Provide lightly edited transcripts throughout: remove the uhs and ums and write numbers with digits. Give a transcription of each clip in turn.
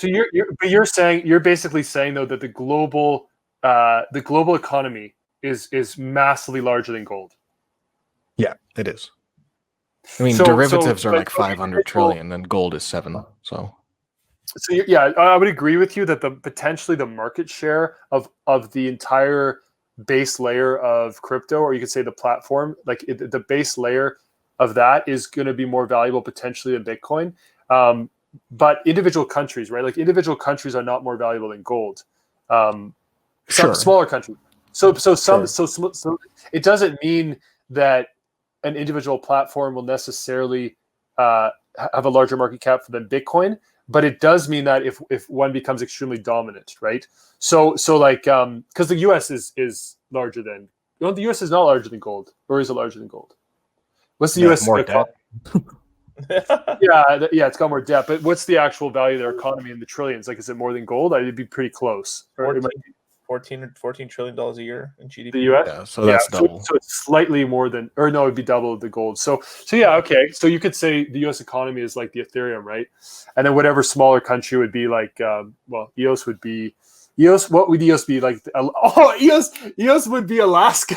So you're basically saying though that the global economy is massively larger than gold. Yeah, it is. I mean, derivatives are like 500 trillion, and gold is 7. So I would agree with you that potentially the market share of the entire base layer of crypto, or you could say the platform, like the base layer of that is going to be more valuable potentially than Bitcoin. But individual countries, right? Like individual countries are not more valuable than gold. Some smaller countries. So it doesn't mean that an individual platform will necessarily have a larger market cap than Bitcoin, but it does mean that if one becomes extremely dominant, right? So like because the U.S. is larger than the U.S. is not larger than gold, or is it larger than gold? What's the U.S. more debt? Yeah, it's got more debt. But what's the actual value of their economy in the trillions? Like, is it more than gold? It'd be pretty close. $14 trillion a year in GDP. The U.S. Yeah, so that's double. So it's slightly more than, or no, it'd be double the gold. So yeah, okay. So you could say the U.S. economy is like the Ethereum, right? And then whatever smaller country would be like, EOS would be EOS. What would EOS be like? EOS would be Alaska.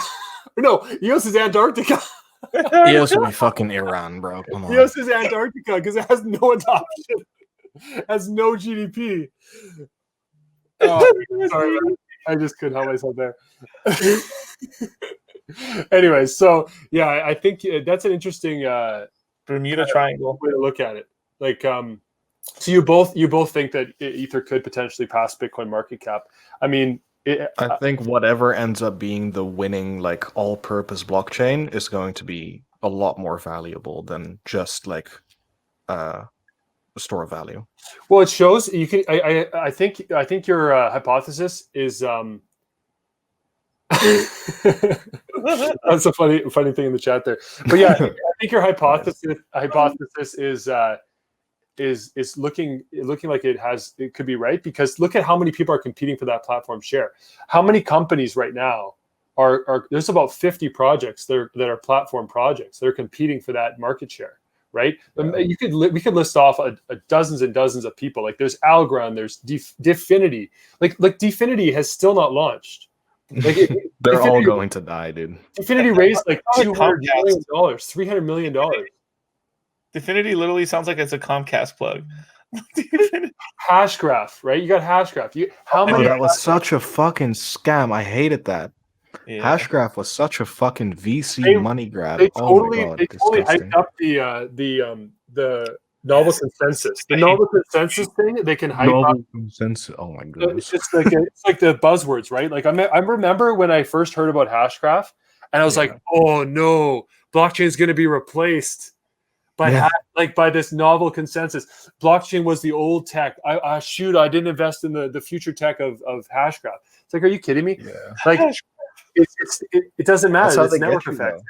No, EOS is Antarctica. EOS would be fucking Iran, bro. Come on. EOS is Antarctica because it has no adoption, has no GDP. Oh, sorry. I just couldn't help myself there. Anyway, so yeah, I think that's an interesting Bermuda Triangle way to look at it. Like, so you both think that Ether could potentially pass Bitcoin market cap. I mean, I think whatever ends up being the winning like all-purpose blockchain is going to be a lot more valuable than just like a store of value. Well, it shows you can. I think your hypothesis is. That's a funny thing in the chat there. But yeah, I think your hypothesis is looking like it could be right, because look at how many people are competing for that platform share. How many companies right now are there's about 50 projects that are platform projects that are competing for that market share. Right? Yeah. We could list off a dozens and dozens of people. Like there's Algorand, there's Dfinity. Like Dfinity has still not launched. Like they're all going to die, dude. Dfinity raised like $200 million, $300 million. Dfinity literally sounds like it's a Comcast plug. Hashgraph, right? You got Hashgraph. That was such a fucking scam. I hated that. Yeah. Hashgraph was such a fucking VC money grab. They totally hyped up the novel consensus. The novel consensus thing, they can hype up. Consensus. Oh my goodness! It's like the buzzwords, right? Like I remember when I first heard about Hashgraph, and I was like, oh no, blockchain is going to be replaced by by this novel consensus. Blockchain was the old tech. I didn't invest in the future tech of Hashgraph. It's like, are you kidding me? Yeah. Like. It doesn't matter. It's network effect.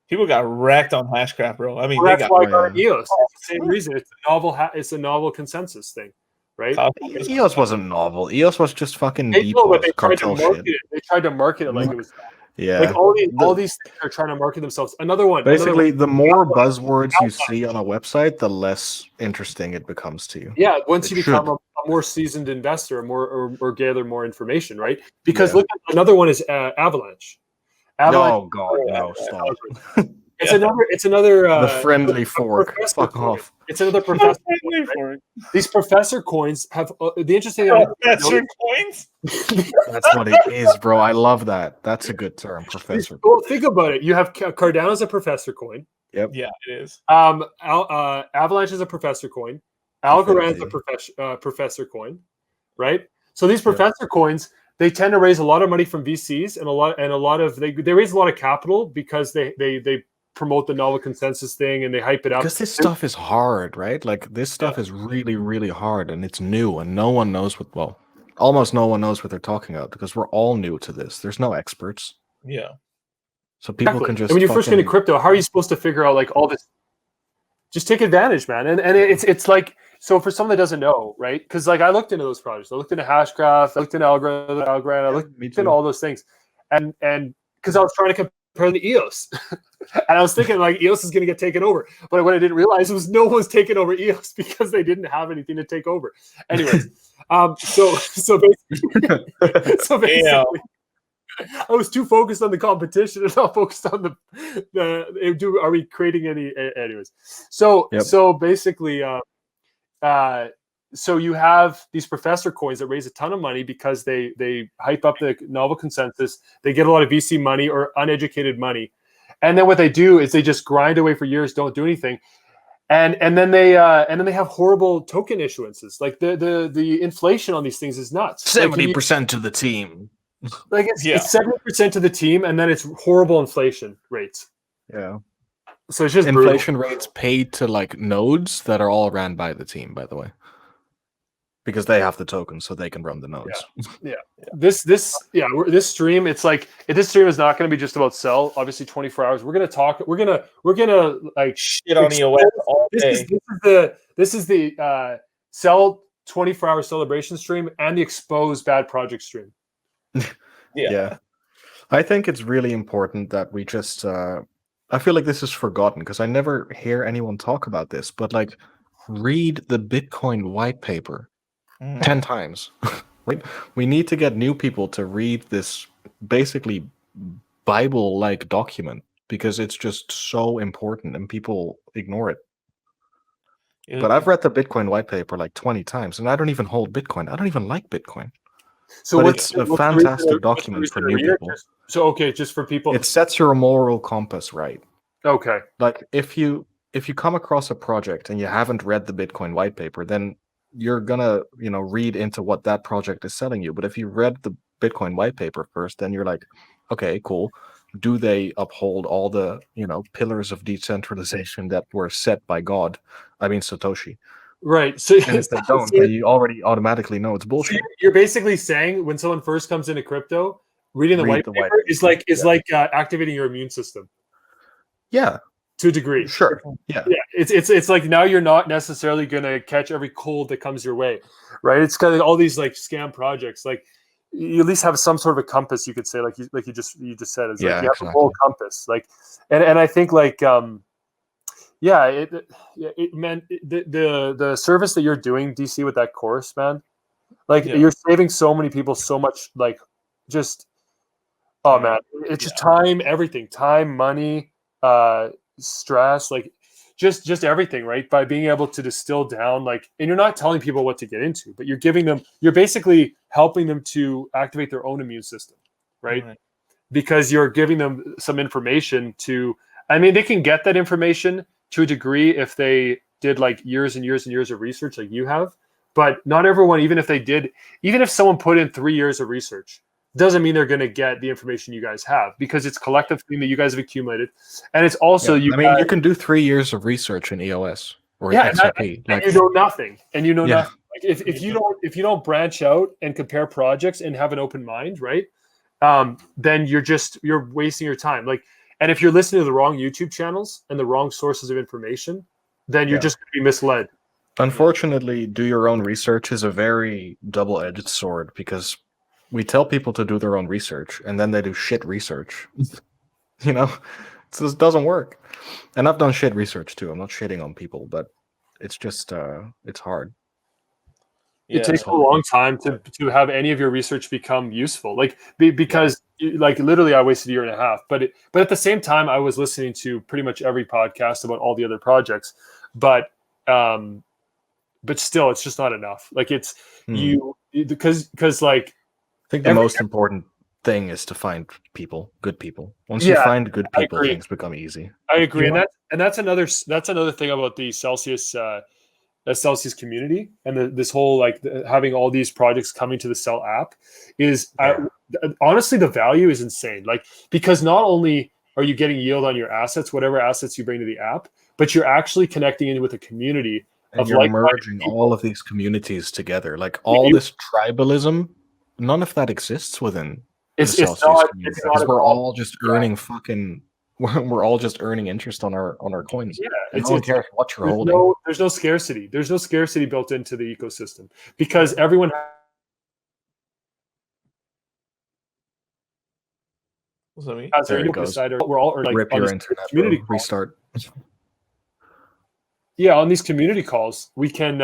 People got wrecked on Hashgraph, bro. I mean, that's why I got EOS. It's the same reason. It's a novel consensus thing, right? EOS wasn't novel. EOS was just fucking deep cartel shit. They tried to market it like it was. Yeah. Like all these things are trying to market themselves. Another one. Basically, the more buzzwords you see on a website, the less interesting it becomes to you. Yeah, once you become a more seasoned investor, or gather more information, right? Because look, another one is Avalanche. Oh God, no! Stop. It's another. The friendly fork. Fuck off. It's another professor. These professor coins have the interesting. Professor coins. That's what it is, bro. I love that. That's a good term, professor. Well, think about it. You have Cardano as a professor coin. Yep. Yeah, it is. Avalanche is a professor coin. Algorand is a professor coin, right? So these professor coins, they tend to raise a lot of money from VCs and a lot of they raise a lot of capital because they promote the novel consensus thing and they hype it up. Because this stuff is hard, right? Like this stuff is really, really hard and it's new and no one knows almost no one knows what they're talking about because we're all new to this. There's no experts. Yeah. So people can just. And when you first get into crypto, how are you supposed to figure out like all this? Just take advantage, man. And it's like, so for someone that doesn't know, right? Because like I looked into those projects. I looked into Hashgraph, I looked into Algorand, I looked into all those things. And because I was trying to President EOS. And I was thinking like EOS is going to get taken over. But what I didn't realize was no one's taken over EOS because they didn't have anything to take over. Anyways, so basically, I was too focused on the competition and not focused on are we creating any anyways. So basically so you have these professor coins that raise a ton of money because they hype up the novel consensus. They get a lot of VC money or uneducated money. And then what they do is they just grind away for years, don't do anything. And then they have horrible token issuances. Like the inflation on these things is nuts. 70% to the team. Like it's 70% to the team, and then it's horrible inflation rates. Yeah. So it's just inflation brutal. rates paid to like nodes that are all ran by the team, by the way. Because they have the tokens, so they can run the nodes. Yeah. This stream, it's like this stream is not going to be just about Cell. Obviously, 24 hours. We're going to talk. We're gonna like shit on EOS all day. This is the Cell 24-hour celebration stream and the expose bad project stream. Yeah. I think it's really important that we just. I feel like this is forgotten because I never hear anyone talk about this. But like, read the Bitcoin white paper. 10 times. Right? We need to get new people to read this basically Bible-like document because it's just so important and people ignore it. But I've read the Bitcoin white paper like 20 times and I don't even hold Bitcoin. I don't even like Bitcoin. So but it's a fantastic document for new people. Just for people. It sets your moral compass right. Okay. Like if you come across a project and you haven't read the Bitcoin white paper, then you're gonna, read into what that project is selling you. But if you read the Bitcoin white paper first, then you're like, okay, cool. Do they uphold all the, pillars of decentralization that were set by God? I mean, Satoshi. Right. So and if they don't, then you already automatically know it's bullshit. So you're basically saying when someone first comes into crypto, reading the white paper is like activating your immune system. Yeah. To a degree. Sure. Yeah. Yeah. It's like now you're not necessarily gonna catch every cold that comes your way. Right. It's kind of all these like scam projects. Like you at least have some sort of a compass, you could say, like you just said. It's like you have a whole compass. Like and I think like the service that you're doing, DC, with that course, man, like you're saving so many people so much, like just man, it's just time, everything, time, money, stress, like just everything, right? By being able to distill down, like, and you're not telling people what to get into, but you're basically helping them to activate their own immune system, right? Because you're giving them some information they can get that information to a degree if they did like years and years and years of research like you have, but not everyone, even if someone put in 3 years of research, doesn't mean they're going to get the information you guys have, because it's collective thing that you guys have accumulated. And it's also, you can do 3 years of research in EOS or XRP. And you know nothing. Like if you don't branch out and compare projects and have an open mind, right? Then you're wasting your time. Like, and if you're listening to the wrong YouTube channels and the wrong sources of information, then you're just going to be misled. Unfortunately, do your own research is a very double-edged sword, because we tell people to do their own research and then they do shit research. It just doesn't work. And I've done shit research too. I'm not shitting on people, but it's just it's hard. It takes a long time to have any of your research become useful. Like because like literally I wasted a year and a half, but at the same time I was listening to pretty much every podcast about all the other projects, but still it's just not enough. Like it's because like I think the most important thing is to find good people. Once you find good people, things become easy. I agree, and that's another thing about the Celsius community and this whole having all these projects coming to the Cell app is honestly the value is insane. Like, because not only are you getting yield on your assets, whatever assets you bring to the app, but you're actually connecting in with a community and you're merging all of these communities together. Like this tribalism. None of that exists within the Celsius community, because we're all just earning we're all just earning interest on our coins. Yeah, no one cares what you're holding. There's no scarcity. There's no scarcity built into the ecosystem, because everyone What's that mean? There it goes. We're all or like Rip on your this internet, community bro. call. Restart. Yeah, on these community calls, we can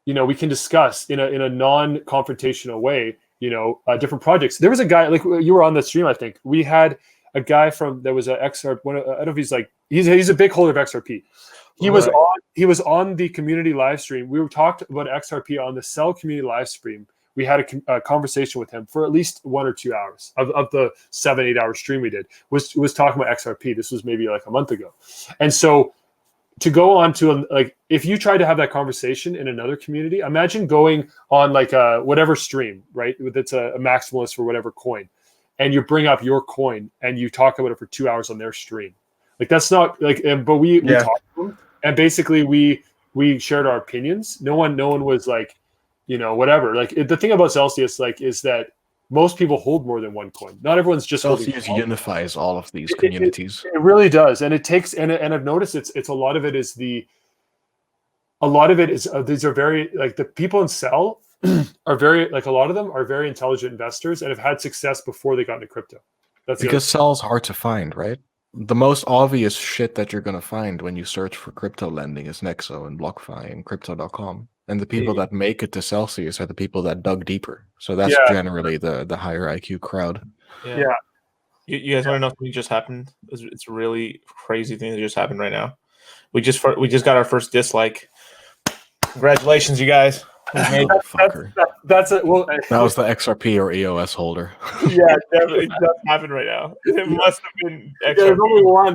we can discuss in a non-confrontational way, different projects. There was a guy, like you were on the stream, I think. We had a guy that was an XRP. I don't know if he's like he's a big holder of XRP. He was on the community live stream. We talked about XRP on the Cell community live stream. We had a conversation with him for at least 1 or 2 hours of the 7-8 hour stream we did. Was talking about XRP. This was maybe like a month ago, and so to go on to if you try to have that conversation in another community, imagine going on like a whatever stream, right? That's a maximalist for whatever coin, and you bring up your coin and you talk about it for 2 hours on their stream. Like that's not like, but we talked to them, and basically we shared our opinions. No one was like, whatever. Like the thing about Celsius, like, is that most people hold more than one coin. Not everyone's just Celsius unifies all of these communities. It really does, and it takes and I've noticed it's a lot of it is these are very like the people in Cell are very like a lot of them are very intelligent investors and have had success before they got into crypto. That's because Cell's hard to find, right? The most obvious shit that you're gonna find when you search for crypto lending is Nexo and BlockFi and Crypto.com. And the people that make it to Celsius are the people that dug deeper. So that's generally the higher IQ crowd. Yeah. You guys want to know something just happened? It's a really crazy thing that just happened right now. We just got our first dislike. Congratulations, you guys. That's it. Well, that was the XRP or EOS holder. Yeah, definitely does happen right now. It must have been XRP.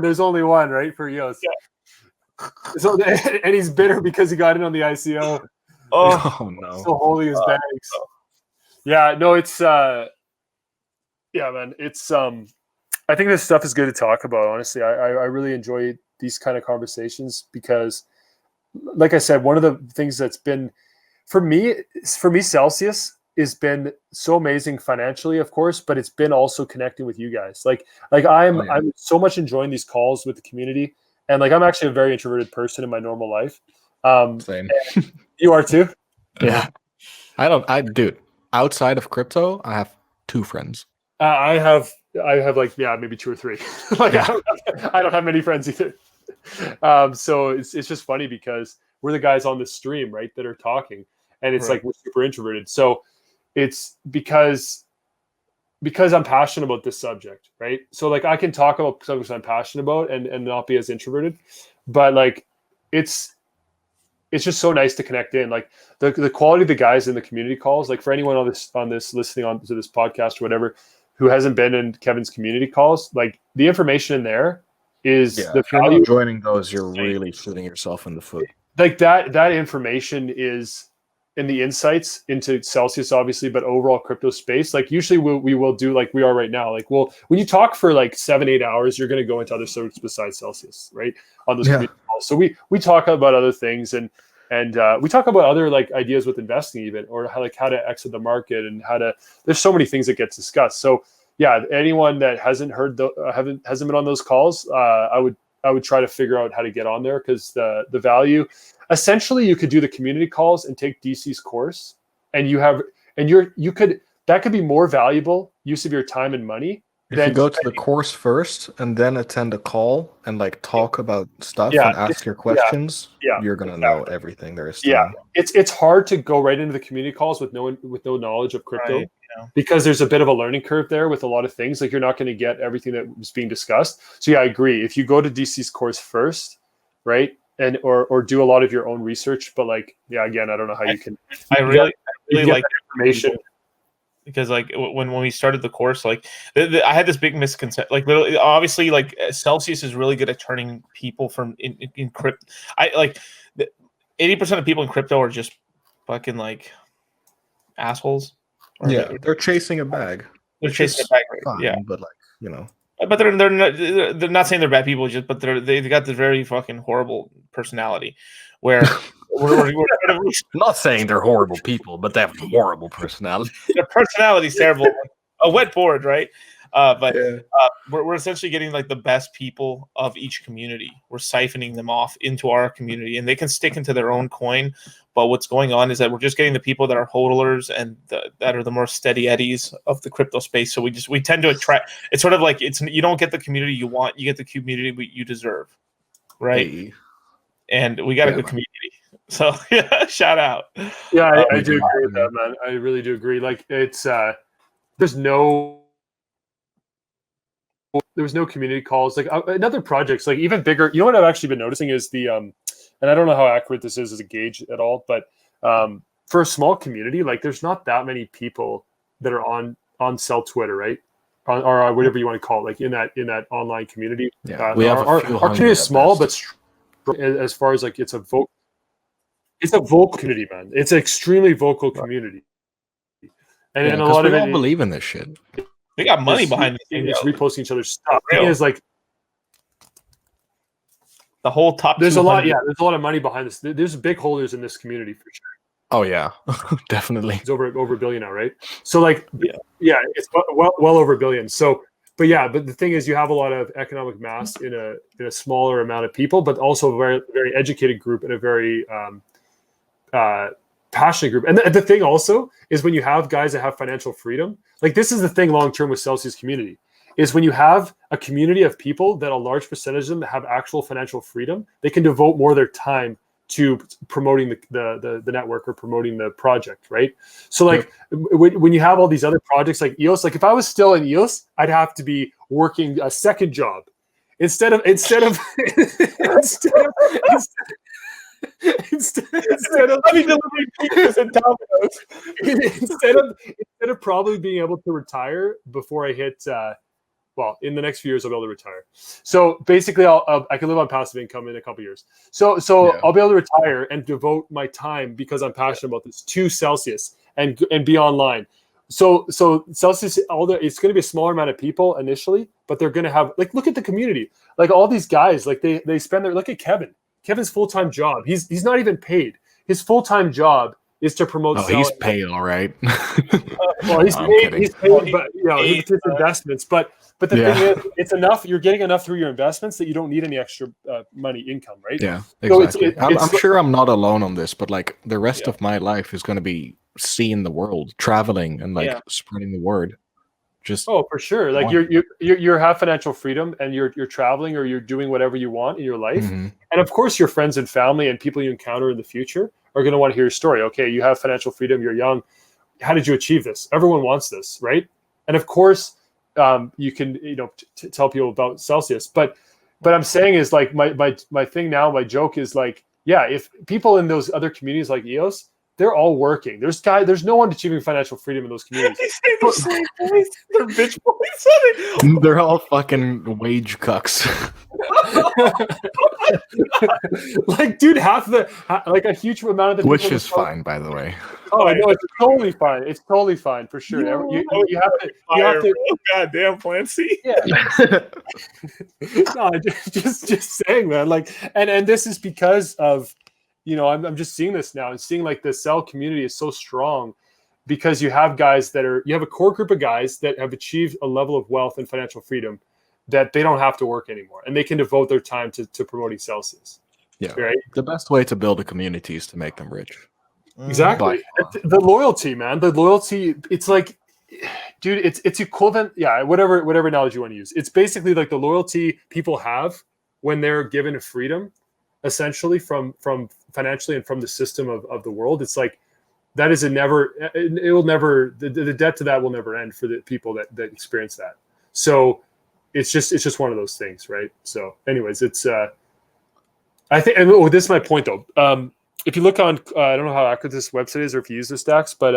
There's only one, right, for EOS. Yeah. So and he's bitter because he got in on the ICO. Oh no! Still holding his bags. Yeah, no, it's man, it's I think this stuff is good to talk about. Honestly, I really enjoy these kind of conversations because, like I said, one of the things that's been for me, Celsius has been so amazing financially, of course, but it's been also connecting with you guys. Like I'm so much enjoying these calls with the community, and like I'm actually a very introverted person in my normal life. Same. You are too? Yeah. Dude, outside of crypto, I have 2 friends. I have like, maybe 2 or 3. Like I don't have many friends either. So it's just funny because we're the guys on the stream, right, that are talking, and it's like we're super introverted. So it's because I'm passionate about this subject, right? So like I can talk about subjects I'm passionate about and not be as introverted, but like it's just so nice to connect in. Like the quality of the guys in the community calls, like for anyone on this listening to this podcast or whatever, who hasn't been in Kevin's community calls, like the information in there is the if you're value. not joining those, you're really shooting yourself in the foot. Like that information is in the insights into Celsius, obviously, but overall crypto space. Like usually we will do like we are right now. Like, well, when you talk for like 7-8 hours, you're going to go into other subjects besides Celsius, right? On those community calls. So we talk about other things and we talk about other like ideas with investing even, or how to exit the market and there's so many things that get discussed. So yeah, anyone that hasn't heard hasn't been on those calls, I would try to figure out how to get on there because the value, essentially you could do the community calls and take DC's course and that could be more valuable use of your time and money. If you go to the course first and then attend a call and like talk about stuff and ask your questions, you're gonna know everything there is to know. It's hard to go right into the community calls with no knowledge of crypto, because there's a bit of a learning curve there with a lot of things. Like you're not going to get everything that was being discussed. So yeah, I agree. If you go to DC's course first, right, and or do a lot of your own research, but like again, I don't know how you can. I really like information. Because like when we started the course, like I had this big misconception. Like literally, obviously, like Celsius is really good at turning people from in crypto. 80% of people in crypto are just fucking like assholes. They're chasing a bag. They're chasing a bag, right? But like But they're not saying they're bad people, but they got this very fucking horrible personality, where. We're not saying they're horrible people, but they have horrible personality. Their personality's terrible. A wet board, right? But we're essentially getting like the best people of each community. We're siphoning them off into our community, and they can stick into their own coin. But what's going on is that we're just getting the people that are hodlers and that are the more steady eddies of the crypto space. So we tend to attract. It's sort of like you don't get the community you want, you get the community you deserve, right? Hey. And we got a good community. So yeah, shout out. Yeah, I do agree with that, man. I really do agree. Like it's there's no community calls. Like another projects, like even bigger. You know what I've actually been noticing is the and I don't know how accurate this is as a gauge at all, but for a small community, like there's not that many people that are on Cell Twitter, right? Or whatever you want to call it, like in that online community. Yeah, we have our community is small, but as far as like it's a vocal community, man. It's an extremely vocal community, and a lot of it believe in this shit. They got money behind it. It's reposting each other's stuff. The thing is, like, the whole top. There's a lot. Yeah, there's a lot of money behind this. There's big holders in this community for sure. Oh yeah, definitely. It's over $1 billion now, right? So like, yeah, it's well over $1 billion. So, but the thing is, you have a lot of economic mass in a smaller amount of people, but also a very very educated group and a very passionate group. And the thing also is when you have guys that have financial freedom, like this is the thing long term with Celsius community, is when you have a community of people that a large percentage of them have actual financial freedom, they can devote more of their time to promoting the network or promoting the project, right? So like when you have all these other projects like EOS, like if I was still in EOS, I'd have to be working a second job instead of instead of probably being able to retire before I hit in the next few years I'll be able to retire. So basically I can live on passive income in a couple years. So I'll be able to retire and devote my time, because I'm passionate about this, to Celsius and be online. So Celsius, it's going to be a smaller amount of people initially, but they're going to have, like, look at the community, like all these guys, like they spend look at Kevin's full-time job. He's not even paid. His full-time job is to promote. Oh, he's paid, all right. Well, he's paid. He's paid, but it's his investments. But the thing is, it's enough. You're getting enough through your investments that you don't need any extra income, right? Yeah, exactly. So I'm sure I'm not alone on this, but like the rest of my life is going to be seeing the world, traveling, and like spreading the word. For sure. Like you have financial freedom, and you're traveling, or you're doing whatever you want in your life. Mm-hmm. And of course, your friends and family and people you encounter in the future are going to want to hear your story. Okay, you have financial freedom. You're young. How did you achieve this? Everyone wants this, right? And of course, you can tell people about Celsius. But I'm saying is like my thing now. My joke is like, if people in those other communities like EOS, they're all working. There's no one achieving financial freedom in those communities. They're bitch boys. They're all fucking wage cucks. Like, dude, a huge amount of the which is fine, by the way. Oh, I know, it's totally fine. It's totally fine for sure. You have to. Goddamn, Clancy. Yeah. No, just saying, man. Like, and this is because of. I'm just seeing this now and seeing like the Cell community is so strong because you have you have a core group of guys that have achieved a level of wealth and financial freedom that they don't have to work anymore, and they can devote their time to promoting Celsius. Yeah. Right. The best way to build a community is to make them rich. Exactly. The loyalty, man. The loyalty, it's like, dude, it's equivalent. Yeah. Whatever analogy you want to use. It's basically like the loyalty people have when they're given freedom, essentially from financially and from the system of the world. It's like that is it will never, the debt to that will never end for the people that experience that. So it's just one of those things, right? So anyways, it's I think, and this is my point though. If you look on, I don't know how accurate this website is or if you use the stacks, but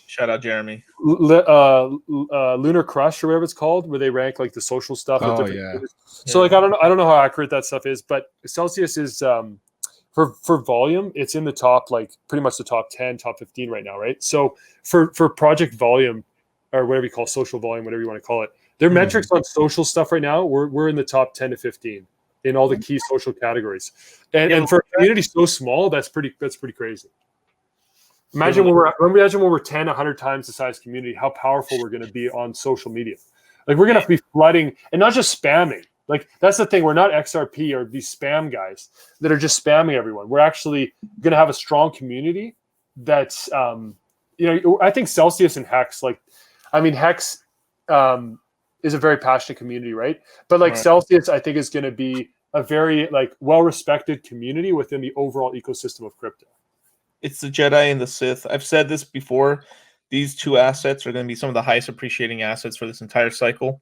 shout out Jeremy. Lunar Crush or whatever it's called, where they rank like the social stuff. Oh yeah. So like I don't know how accurate that stuff is, but Celsius is for volume, it's in the top, like pretty much the top 10, top 15 right now, right? So for project volume or whatever you call social volume, whatever you want to call it, their metrics on social stuff right now, we're in the top 10 to 15 in all the key social categories, and for a community so small, that's pretty crazy. Imagine when we're 10, 100 times the size community, how powerful we're going to be on social media. Like we're gonna have to be flooding and not just spamming. Like that's the thing. We're not XRP or these spam guys that are just spamming everyone. We're actually gonna have a strong community that's I think Celsius and Hex, Hex is a very passionate community, right? But like Celsius, I think is gonna be a very like well-respected community within the overall ecosystem of crypto. It's the Jedi and the Sith. I've said this before. These two assets are going to be some of the highest appreciating assets for this entire cycle.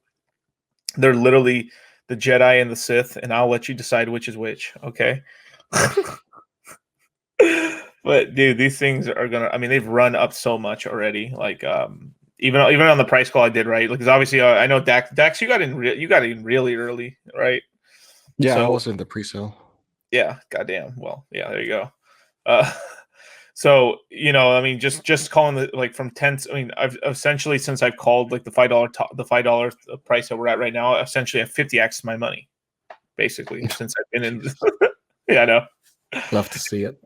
They're literally the Jedi and the Sith, and I'll let you decide which is which. Okay. But dude, these things are gonna. I mean, they've run up so much already. Like, even on the price call I did, right? Because obviously, I know Dax, you got in really early, right? Yeah, so, I was in the pre-sale. Yeah, goddamn. Well, yeah, there you go. So, I mean, just calling the like from 10. I mean, I've essentially, since I've called like the $5 price that we're at right now, essentially I've 50x my money, basically, since I've been in. Yeah, I know. Love to see it.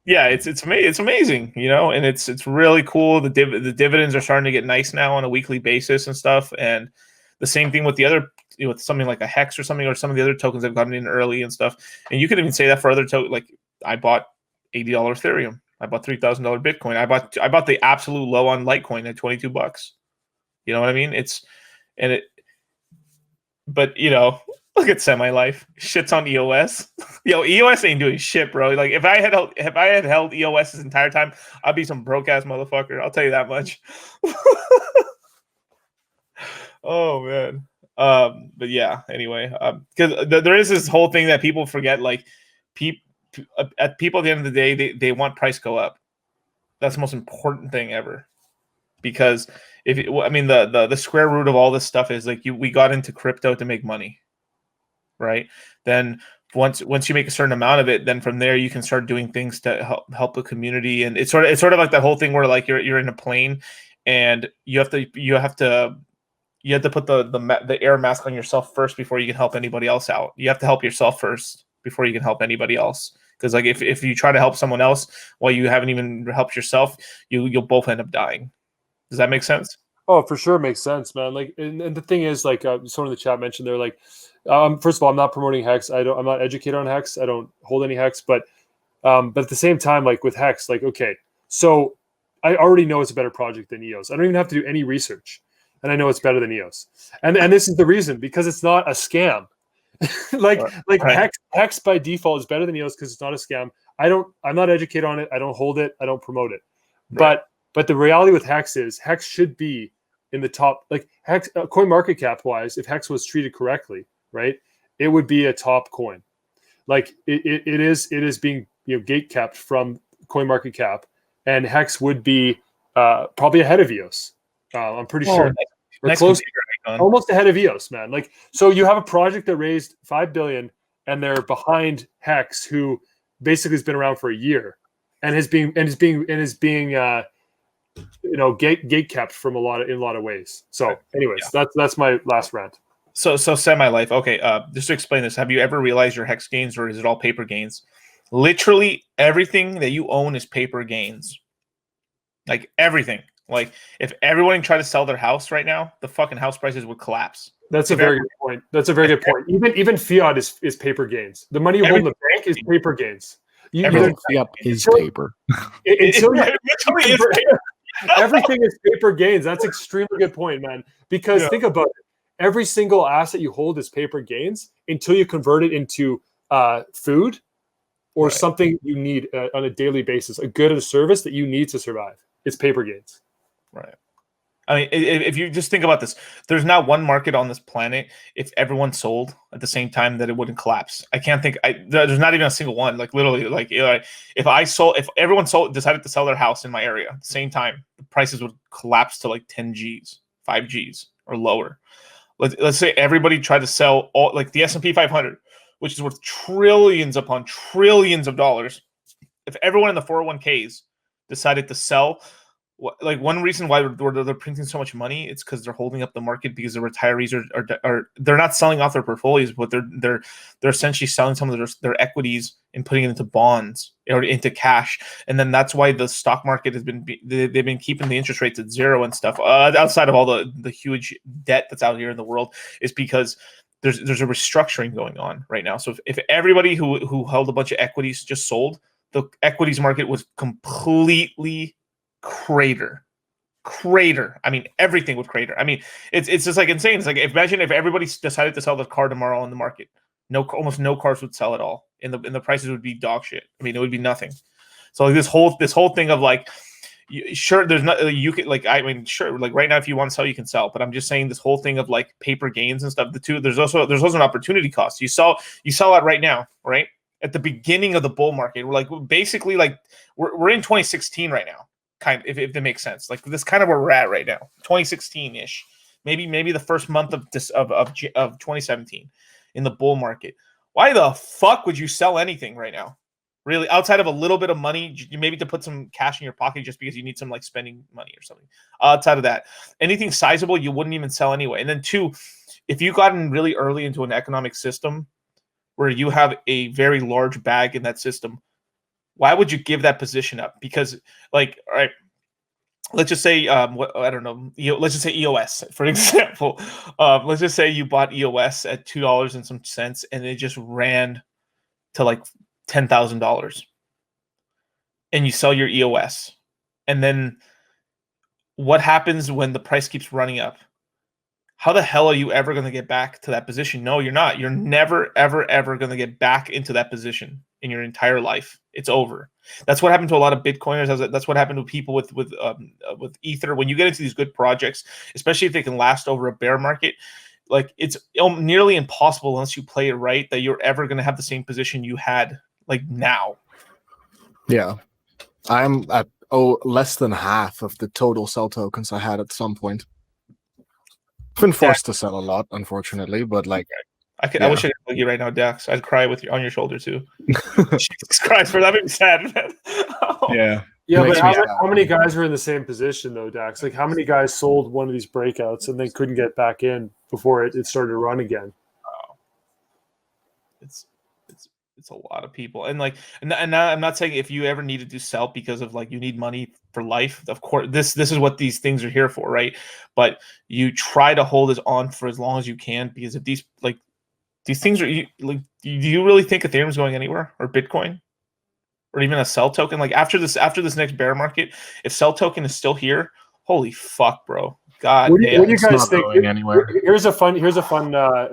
Yeah, it's amazing, and it's really cool. The dividends are starting to get nice now on a weekly basis and stuff, and the same thing with the other, with something like a Hex or something, or some of the other tokens I've gotten in early and stuff. And you could even say that for other tokens. Like I bought $80 Ethereum. I bought $3,000 Bitcoin. I bought the absolute low on Litecoin at $22. You know what I mean? But look at Semi-Life. Shit's on EOS. Yo, EOS ain't doing shit, bro. Like if I had held EOS this entire time, I'd be some broke ass motherfucker. I'll tell you that much. Oh man. But yeah. Anyway, because there is this whole thing that people forget. Like people at the end of the day, they want price go up. That's the most important thing ever. Because the square root of all this stuff is like we got into crypto to make money, right? Then once you make a certain amount of it, then from there you can start doing things to help the community. And it's sort of like that whole thing where like you're in a plane and you have to put the air mask on yourself first before you can help anybody else out. You have to help yourself first before you can help anybody else. Because like if you try to help someone else while you haven't even helped yourself, you'll both end up dying. Does that make sense? Oh, for sure, makes sense, man. Like, and the thing is, like, someone in the chat mentioned, they're like, first of all, I'm not promoting Hex. I'm not educated on Hex. I don't hold any Hex, but at the same time, like with Hex, like, okay, so I already know it's a better project than EOS. I don't even have to do any research, and I know it's better than EOS. And this is the reason, because it's not a scam. Right. Hex by default is better than EOS because it's not a scam. I'm not educated on it. I don't hold it. I don't promote it. Right. But the reality with Hex is Hex should be in the top, like Hex coin market cap wise. If Hex was treated correctly, right, it would be a top coin. Like it is being gate capped from coin market cap, and Hex would be probably ahead of EOS. I'm pretty sure. Nice close, almost ahead of EOS, man. Like, so you have a project that raised $5 billion, and they're behind Hex, who basically has been around for a year, and is being gate capped from in a lot of ways. So, anyways, that's my last rant. So Semi-Life. Okay, just to explain this, have you ever realized your Hex gains, or is it all paper gains? Literally everything that you own is paper gains. Like everything. Like if everyone tried to sell their house right now, the fucking house prices would collapse. That's a very good point. That's a very good point. Even fiat is papaper gains. The money you hold in the bank is paper gains. Everything fiat is paper. Everything is paper gains. That's an extremely good point, man. Because think about it. Every single asset you hold is paper gains until you convert it into food or something you need on a daily basis, a good or a service that you need to survive. It's paper gains. Right. I mean, if you just think about this, there's not one market on this planet, if everyone sold at the same time, that it wouldn't collapse. I can't think. There's not even a single one. Like literally, like if everyone decided to sell their house in my area at the same time, the prices would collapse to like 10 Gs, 5 Gs or lower. Let's say everybody tried to sell all, like the S&P 500, which is worth trillions upon trillions of dollars. If everyone in the 401ks decided to sell like one reason why they're printing so much money, it's because they're holding up the market because the retirees are they're not selling off their portfolios, but they're essentially selling some of their equities and putting it into bonds or into cash, and then that's why the stock market has been they've been keeping the interest rates at zero and stuff outside of all the huge debt that's out here in the world, is because there's a restructuring going on right now. So if everybody who held a bunch of equities just sold, the equities market was completely crater. I mean, everything would crater. I mean, it's just like insane. It's like, imagine if everybody decided to sell the car tomorrow on the market. Almost no cars would sell at all, and the prices would be dog shit. I mean, it would be nothing. So like this whole thing of like, sure, there's not, you can, like, I mean, sure, like right now if you want to sell, you can sell, but I'm just saying this whole thing of like paper gains and stuff. There's also an opportunity cost. You sell it right now, right at the beginning of the bull market. We're like basically like we're in 2016 right now. Kind of, if that makes sense. Like this kind of where we're at right now, 2016-ish, maybe the first month of 2017 in the bull market. Why the fuck would you sell anything right now? Really, outside of a little bit of money, maybe to put some cash in your pocket just because you need some like spending money or something. Outside of that, anything sizable you wouldn't even sell anyway. And then two, if you got in really early into an economic system where you have a very large bag in that system, why would you give that position up? Because, like, all right, let's just say, I don't know, let's just say EOS, for example. Let's just say you bought EOS at $2 and some cents, and it just ran to like $10,000, and you sell your EOS, and then what happens when the price keeps running up? How the hell are you ever going to get back to that position? No, you're not. You're never, ever, ever going to get back into that position in your entire life. It's over. That's what happened to a lot of Bitcoiners. That's what happened to people with Ether. When you get into these good projects, especially if they can last over a bear market, like it's nearly impossible unless you play it right that you're ever going to have the same position you had like now. Yeah, I'm at less than half of the total sell tokens I had at some point. I've been forced to sell a lot, unfortunately, but like I wish I could hug you right now, Dax. I'd cry with you on your shoulder too. Jesus Christ, for that makes me sad, man. Yeah. Yeah, but how many guys were in the same position though, Dax? Like how many guys sold one of these breakouts and then couldn't get back in before it started to run again? Oh. It's a lot of people, and I'm not saying if you ever needed to sell because of like you need money for life. Of course, this is what these things are here for, right? But you try to hold it on for as long as you can, because if these things are like, do you really think Ethereum's going anywhere, or Bitcoin, or even a Cell token? Like after this next bear market, if Cell token is still here, holy fuck, bro. God, what do you guys think? Anywhere. Here's a fun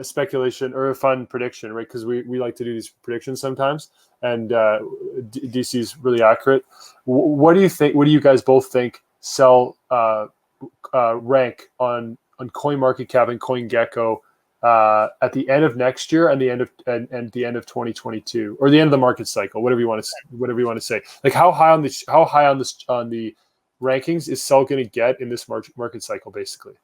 speculation or a fun prediction, right? Because we like to do these predictions sometimes, and DC is really accurate. What do you think? What do you guys both think? Cell rank on CoinMarketCap and CoinGecko at the end of next year and the end of 2022, or the end of the market cycle, whatever you want to say. Like how high on the rankings is Cell going to get in this market cycle, basically?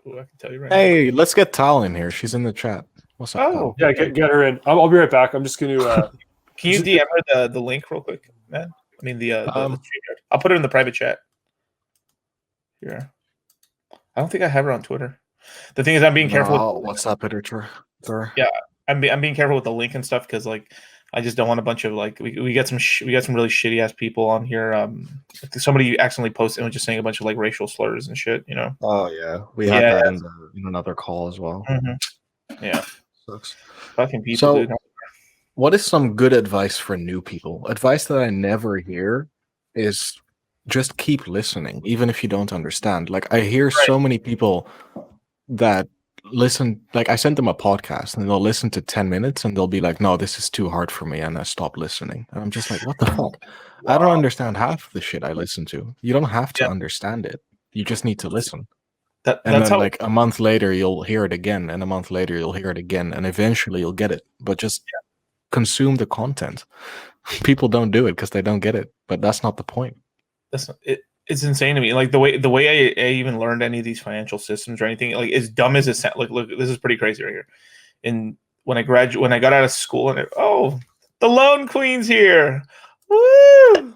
Ooh, I can tell you right Hey, let's get Tal in here. She's in the chat. What's up? Oh, yeah, get her in. I'll be right back. I'm just going to. Can you DM her the link real quick, man? I mean the I'll put it in the private chat. Here. I don't think I have her on Twitter. The thing is, I'm being careful. What's up, editor? Yeah, I'm being careful with the link and stuff because like I just don't want a bunch of like we get some really shitty ass people on here. Somebody accidentally posted and was just saying a bunch of like racial slurs and shit. You know. Oh yeah, we had that in another call as well. Mm-hmm. Yeah. Sucks. Fucking people. So, dude. what is some good advice for new people? Advice that I never hear is just keep listening, even if you don't understand. Like I hear so many people that listen, like I sent them a podcast and they'll listen to 10 minutes and they'll be like, no, this is too hard for me, and I stop listening. And I'm just like, what the fuck? Wow. I don't understand half the shit I listen to. You don't have to understand it. You just need to listen. And then like a month later you'll hear it again, and a month later you'll hear it again, and eventually you'll get it. But just consume the content. People don't do it because they don't get it, but that's not the point. That's not it. It's insane to me. Like the way I even learned any of these financial systems or anything, like as dumb as it sounds. Like, look, this is pretty crazy right here. And when I got out of school, and the Lone Queen's here. Woo!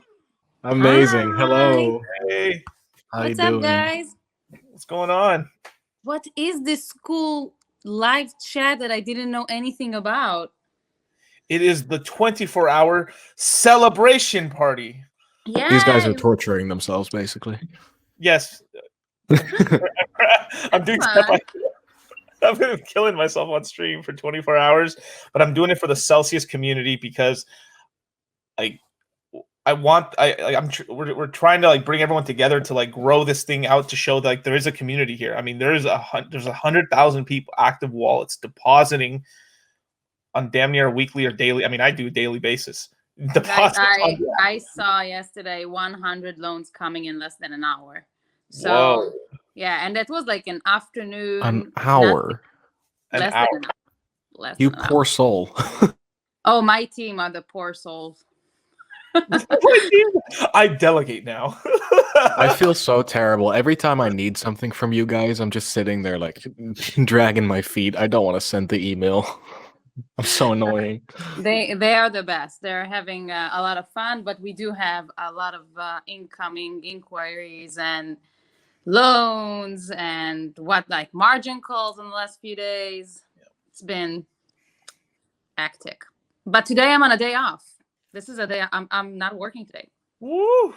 Amazing. Hello. Hey. How you What's up, doing? guys? What's going on? What is this cool live chat that I didn't know anything about? It is the 24-hour celebration party. Yeah. These guys are torturing themselves, basically. Yes. I'm doing Come stuff. on. I've been killing myself on stream for 24 hours, but I'm doing it for the Celsius community because we're trying to like bring everyone together to like grow this thing out to show that like there is a community here. I mean, there's 100,000 people active wallets depositing on damn near weekly or daily. I mean, I do daily basis. Guys, I saw yesterday 100 loans coming in less than an hour. So Whoa. yeah, and that was like an afternoon. An hour. Less hour. than an hour. Less You than an poor hour. soul. Oh, my team are the poor souls. I delegate now. I feel so terrible. Every time I need something from you guys, I'm just sitting there like dragging my feet. I don't want to send the email. I'm so annoying. They are the best. They're having a lot of fun, but we do have a lot of incoming inquiries and loans and like margin calls in the last few days. It's been hectic. But today I'm on a day off. This is a day I'm not working today. Woo!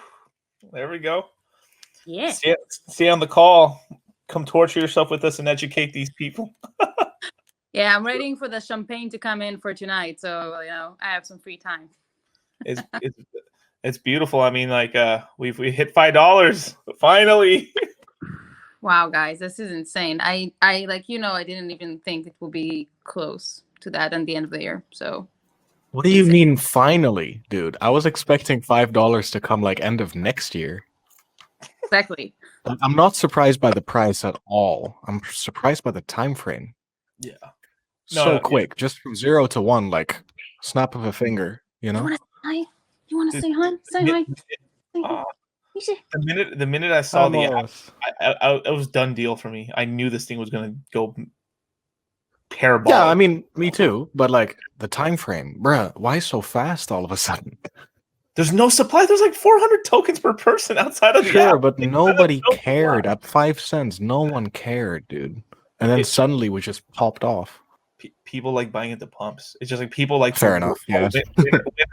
There we go. Yeah. Stay on the call. Come torture yourself with us and educate these people. Yeah, I'm waiting for the champagne to come in for tonight, so I have some free time. It's beautiful. I mean, like we hit $5 finally. Wow, guys, this is insane. I I didn't even think it would be close to that at the end of the year. So What do you mean finally, dude? I was expecting $5 to come like end of next year. exactly. I'm not surprised by the price at all. I'm surprised by the time frame. Yeah. So quick, just from 0 to 1, like snap of a finger, you know? You want to say hi? Say hi. Say hi. The minute I saw the app, it was done deal for me. I knew this thing was gonna go parabolic. Yeah, I mean, me too. But like the time frame, bruh, why so fast all of a sudden? There's no supply. There's like 400 tokens per person outside of the Sure, app. but nobody cared at 5 cents. No one cared, dude. And then suddenly we just popped off. People like buying at the pumps. It's just like people like. Fair enough. Yeah.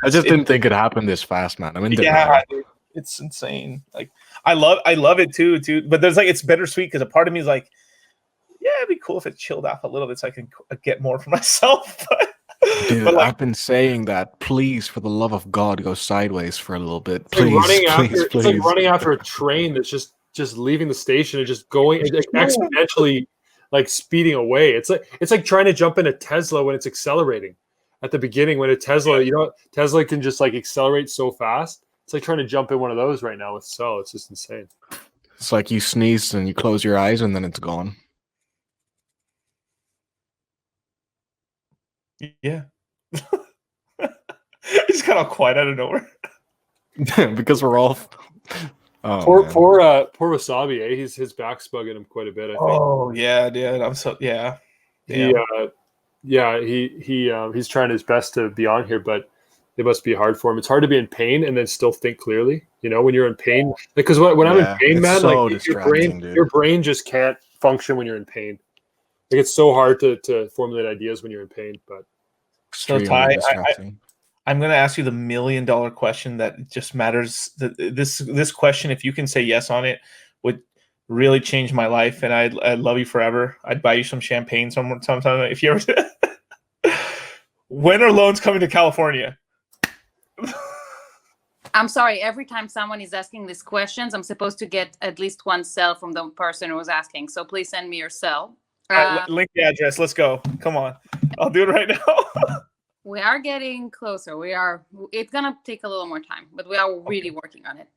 I just didn't think it happened this fast, man. I mean, yeah, it's insane. Like I love it too. But there's like it's bittersweet because a part of me is like, yeah, it'd be cool if it chilled off a little bit so I can get more for myself. Dude, but like, I've been saying that. Please, for the love of God, go sideways for a little bit. It's like Please, It's like running after a train that's just leaving the station and just going exponentially, like speeding away. It's like trying to jump in a Tesla when it's accelerating. At the beginning, when a Tesla, Tesla can just like accelerate so fast. It's like trying to jump in one of those right now with Cell. It's just insane. It's like you sneeze and you close your eyes and then it's gone. Yeah. It's kind of quiet out of nowhere. Because we're all. Oh, poor Wasabi, eh? His back's bugging him quite a bit. I think. Oh yeah, dude. I'm so yeah. He's trying his best to be on here, but it must be hard for him. It's hard to be in pain and then still think clearly. When you're in pain, because when I'm in pain, man, so like your brain just can't function when you're in pain. Like it's so hard to formulate ideas when you're in pain. But so Ty, I'm going to ask you the $1 million question that just matters. This question, if you can say yes on it, would really change my life, and I'd love you forever. I'd buy you some champagne sometime if you ever. When are loans coming to California? I'm sorry. Every time someone is asking these questions, I'm supposed to get at least one cell from the person who was asking. So please send me your cell. All right, link the address. Let's go. Come on. I'll do it right now. We are getting closer. It's going to take a little more time, but we are really working on it.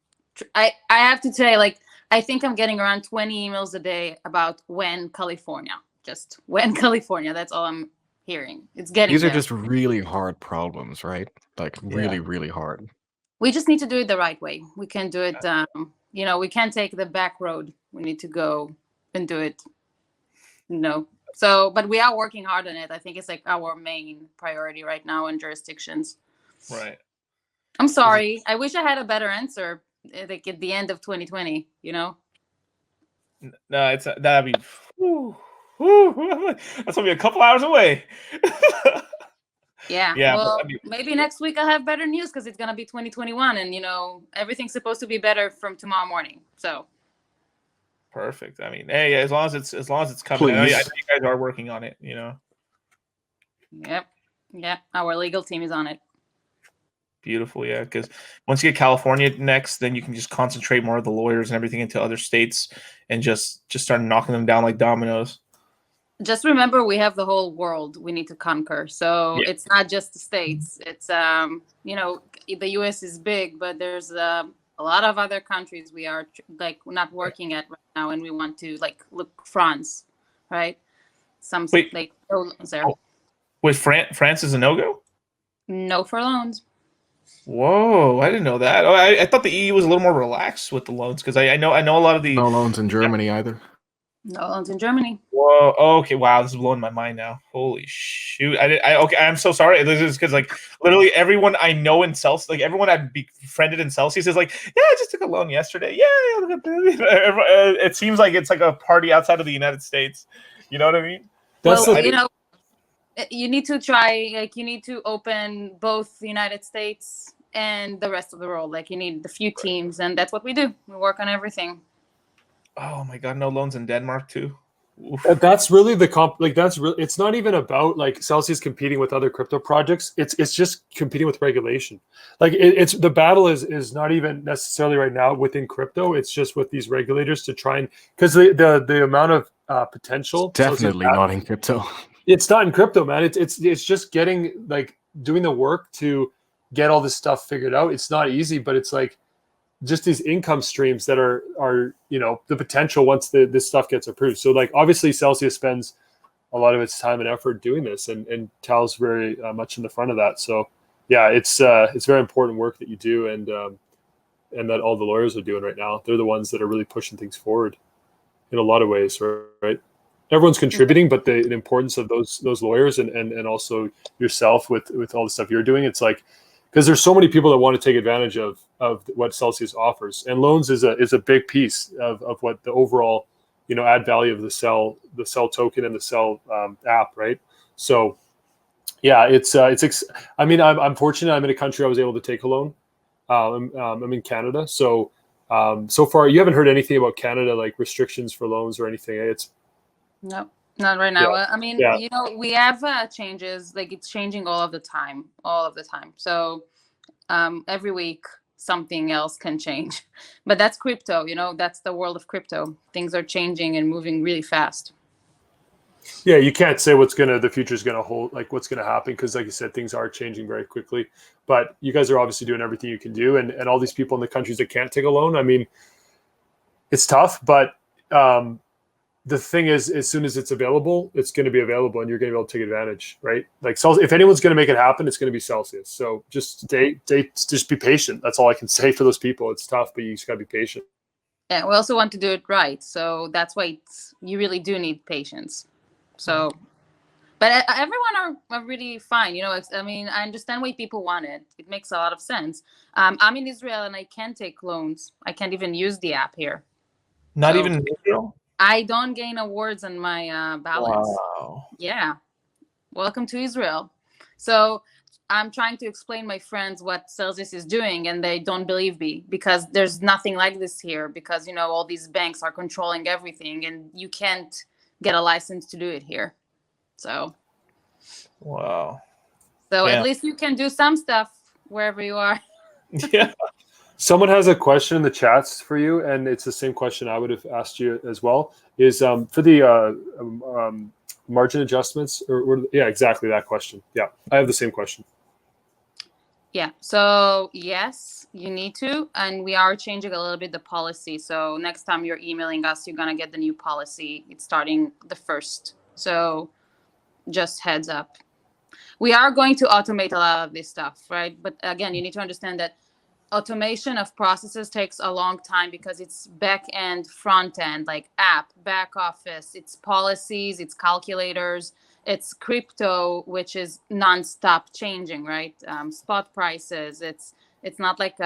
I have to say, like, I think I'm getting around 20 emails a day about when California. Just when California. That's all I'm hearing. It's getting These are there. just really hard problems, right? Like really, really hard. We just need to do it the right way. We can do it. We can't take the back road. We need to go and do it. So, but we are working hard on it. I think it's like our main priority right now in jurisdictions. Right. I'm sorry. I wish I had a better answer like at the end of 2020, No, that'd be. Whew, whew, that's gonna be a couple hours away. Yeah. Yeah, Well, but maybe next week I'll have better news because it's gonna be 2021, and everything's supposed to be better from tomorrow morning. So. perfect. I mean, hey, as long as it's coming, I know you Please. guys are working on it. Yep. Yeah. Our legal team is on it. Beautiful, yeah. Because once you get California next, then you can just concentrate more of the lawyers and everything into other states, and just start knocking them down like dominoes. Just remember, we have the whole world we need to conquer. So Yeah. it's not just the states. It's the U.S. is big, but there's a lot of other countries we are not working at right now, and we want to look France, right? Wait. Loans there. Oh. With France is a no-go? No for loans. Whoa, I didn't know that. Oh, I thought the EU was a little more relaxed with the loans because I know a lot of the. No loans in Germany either. No loans in Germany. Whoa. Okay. Wow. This is blowing my mind now. Holy shoot. Okay. I'm so sorry. This is because literally everyone I know in Celsius, everyone I've befriended in Celsius is like, yeah, I just took a loan yesterday. Yeah. Look at that. It seems like it's like a party outside of the United States. You know what I mean? You need to try. You need to open both the United States and the rest of the world. You need the few teams, and that's what we do. We work on everything. Oh my God, no loans in Denmark too. Oof. That's really the it's not even about Celsius competing with other crypto projects. It's just competing with regulation. It's the battle is not even necessarily right now within crypto. It's just with these regulators to try and because the amount of potential Definitely not in crypto. It's not in crypto, man. It's just getting doing the work to get all this stuff figured out. It's not easy, but it's just these income streams that are the potential once this stuff gets approved. So obviously Celsius spends a lot of its time and effort doing this, and Tal's very much in the front of that. So yeah, it's very important work that you do, and that all the lawyers are doing right now. They're the ones that are really pushing things forward in a lot of ways, right? Everyone's contributing, but the importance of those lawyers and also yourself with all the stuff you're doing, it's because there's so many people that want to take advantage of what Celsius offers, and loans is a big piece of what the overall add value of the Cell token and the Cell app, right? So yeah, I'm fortunate. I'm in a country I was able to take a loan. I'm in Canada, so so far you haven't heard anything about Canada restrictions for loans or anything. It's no, not right now. Yeah. We have changes. It's changing all of the time. So every week something else can change. But that's crypto. That's the world of crypto. Things are changing and moving really fast. Yeah, you can't say the future's gonna hold, what's gonna happen, because like you said, things are changing very quickly. But you guys are obviously doing everything you can do, and all these people in the countries that can't take a loan. It's tough, but the thing is, as soon as it's available, it's going to be available, and you're going to be able to take advantage, right? If anyone's going to make it happen, it's going to be Celsius. So just just be patient. That's all I can say for those people. It's tough, but you just got to be patient. Yeah, we also want to do it right, so that's why you really do need patience. So, but everyone are really fine. I understand why people want it. It makes a lot of sense. I'm in Israel and I can't take loans. I can't even use the app here. Not even in Israel? I don't gain awards on my balance. Wow. Yeah. Welcome to Israel. So I'm trying to explain my friends what Celsius is doing, and they don't believe me because there's nothing like this here, because all these banks are controlling everything, and you can't get a license to do it here. So wow. So at least you can do some stuff wherever you are. Yeah. Someone has a question in the chats for you, and it's the same question I would have asked you as well. Is for the margin adjustments, or yeah, exactly that question. Yeah, I have the same question. Yeah. So yes, you need to, and we are changing a little bit the policy. So next time you're emailing us, you're gonna get the new policy. It's starting the 1st. So just heads up. We are going to automate a lot of this stuff, right? But again, you need to understand that automation of processes takes a long time because it's back end, front end, like app, back office, it's policies, it's calculators, it's crypto, which is nonstop changing, right? Spot prices. It's not like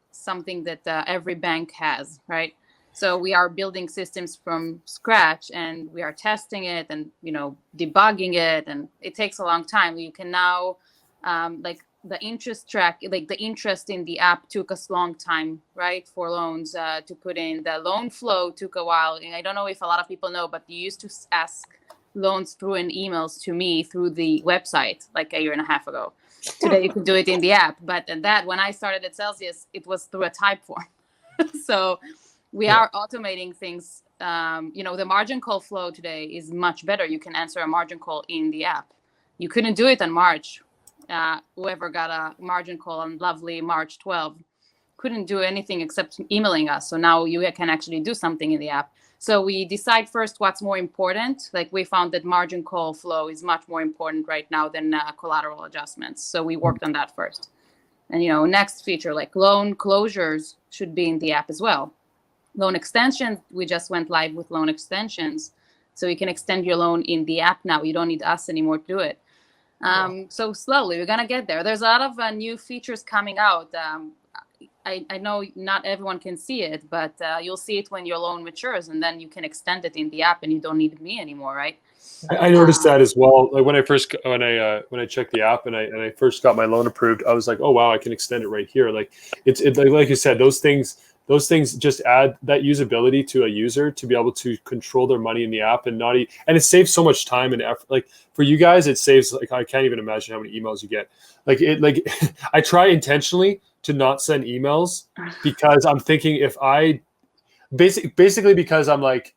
something that every bank has, right? So we are building systems from scratch, and we are testing it and debugging it, and it takes a long time. You can now like the interest track, like the interest in the app took us a long time, right? For loans to put in. The loan flow took a while. And I don't know if a lot of people know, but you used to ask loans through an emails to me through the website like a year and a half ago. Today you can do it in the app, but when I started at Celsius, it was through a type form. So we are automating things. The margin call flow today is much better. You can answer a margin call in the app. You couldn't do it on March. Whoever got a margin call on lovely March 12 couldn't do anything except emailing us. So now you can actually do something in the app. So we decide first what's more important. Like we found that margin call flow is much more important right now than collateral adjustments. So we worked on that first. And, next feature like loan closures should be in the app as well. Loan extensions, we just went live with loan extensions. So you can extend your loan in the app now. You don't need us anymore to do it. So slowly, we're going to get there. There's a lot of new features coming out. I know not everyone can see it, but you'll see it when your loan matures, and then you can extend it in the app, and you don't need me anymore, right? I noticed that as well. Like when I checked the app and I first got my loan approved, I was like, oh wow, I can extend it right here. Like it's like you said, those things just add that usability to a user to be able to control their money in the app and and it saves so much time and effort. Like for you guys, it saves like I can't even imagine how many emails you get. Like I try intentionally to not send emails because I'm thinking if I basically because I'm like,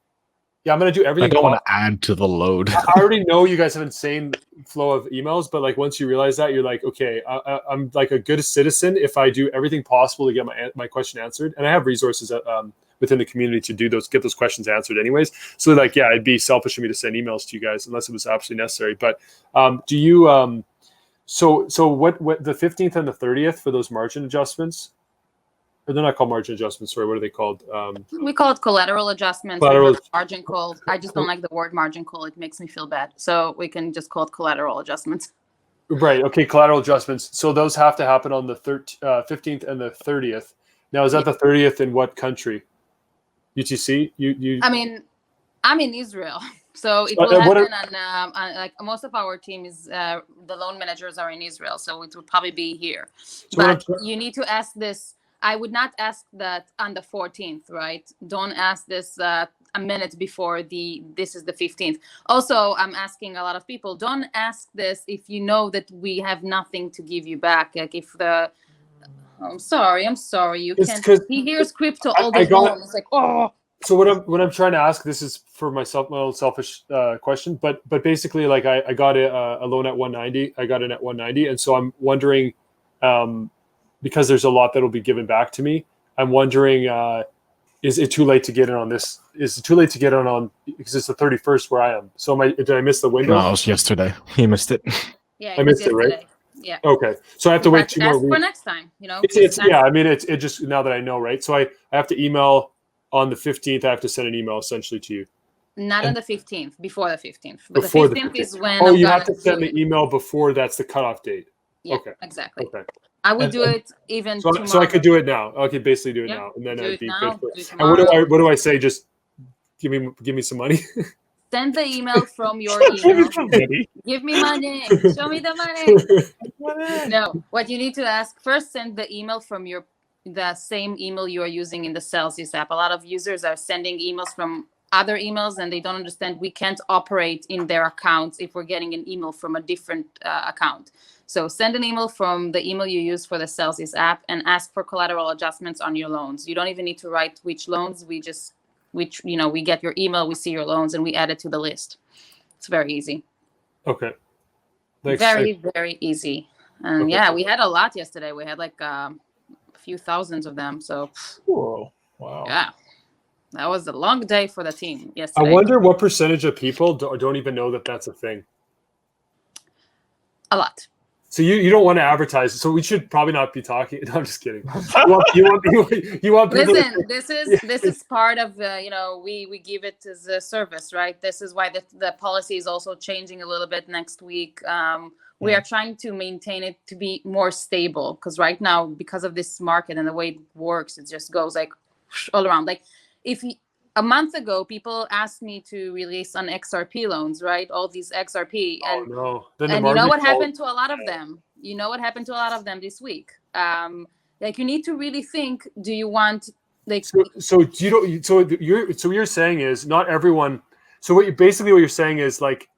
yeah, I'm going to do everything. I don't want to add to the load. I already know you guys have insane flow of emails, but like once you realize that, you're like, okay, I'm like a good citizen if I do everything possible to get my question answered, and I have resources within the community to get those questions answered, anyways. So like, yeah, it'd be selfish of me to send emails to you guys unless it was absolutely necessary. But do you so what the 15th and the 30th for those margin adjustments? Or they're not called margin adjustments. Sorry, what are they called? We call it collateral adjustments. Collateral. Margin call. I just don't like the word margin call. It makes me feel bad. So we can just call it collateral adjustments. Right. Okay. Collateral adjustments. So those have to happen on the 15th and the 30th. Now, is that the 30th in what country? UTC? You? I mean, I'm in Israel. So it will happen on like most of our team is the loan managers are in Israel. So it would probably be here. So but you need to ask this. I would not ask that on the 14th, right? Don't ask this a minute before this is the 15th. Also, I'm asking a lot of people, don't ask this if you know that we have nothing to give you back. Like if I'm sorry, you can't. He hears crypto all the time. It's like, oh. So what I'm trying to ask, this is for myself, my own selfish question, but basically like I got a loan at 190. I got it at 190. And so I'm wondering, because there's a lot that will be given back to me. I'm wondering, is it too late to get in on this? Is it too late to get in on because it's the 31st where I am? So did I miss the window? No, it was yesterday. You missed it. Yeah, I missed it, right? Yeah. Okay, so I have to wait 2 more weeks. For next time, Yeah, I mean, it just now that I know, right? So I have to email on the 15th. I have to send an email essentially to you. Not on the 15th, before the 15th. But Before the 15th is when. Oh, you have to send the email before that's the cutoff date. Yeah, okay. Exactly. Okay. I would do it even tomorrow. So I could do it now. I could basically do it now, and then do I'd it be now, good. do it And what do I say? Just give me some money. Send the email from your email. Give me money. Show me the money. No, what you need to ask first, send the email from the same email you are using in the Celsius app. A lot of users are sending emails from other emails, and they don't understand we can't operate in their accounts if we're getting an email from a different account. So send an email from the email you use for the Celsius app and ask for collateral adjustments on your loans. You don't even need to write which loans. We get your email, we see your loans, and we add it to the list. It's very easy. Okay. Thanks. Very easy. And okay. Yeah, we had a lot yesterday. We had like a few thousands of them. So. Whoa. Wow. Yeah. That was a long day for the team yesterday. I wonder what percentage of people don't even know that that's a thing. A lot. So you don't want to advertise. So we should probably not be talking. No, I'm just kidding. You want people. Listen, this is part of we give it as a service, right? This is why the policy is also changing a little bit next week. We are trying to maintain it to be more stable because right now, because of this market and the way it works, it just goes like all around. Like a month ago, people asked me to release on XRP loans, right? All these XRP, Oh no! Then and you know what happened to a lot of them? You know what happened to a lot of them this week? Like you need to really think: do you want like? So you don't. So what you're saying is not everyone. So what you're saying is like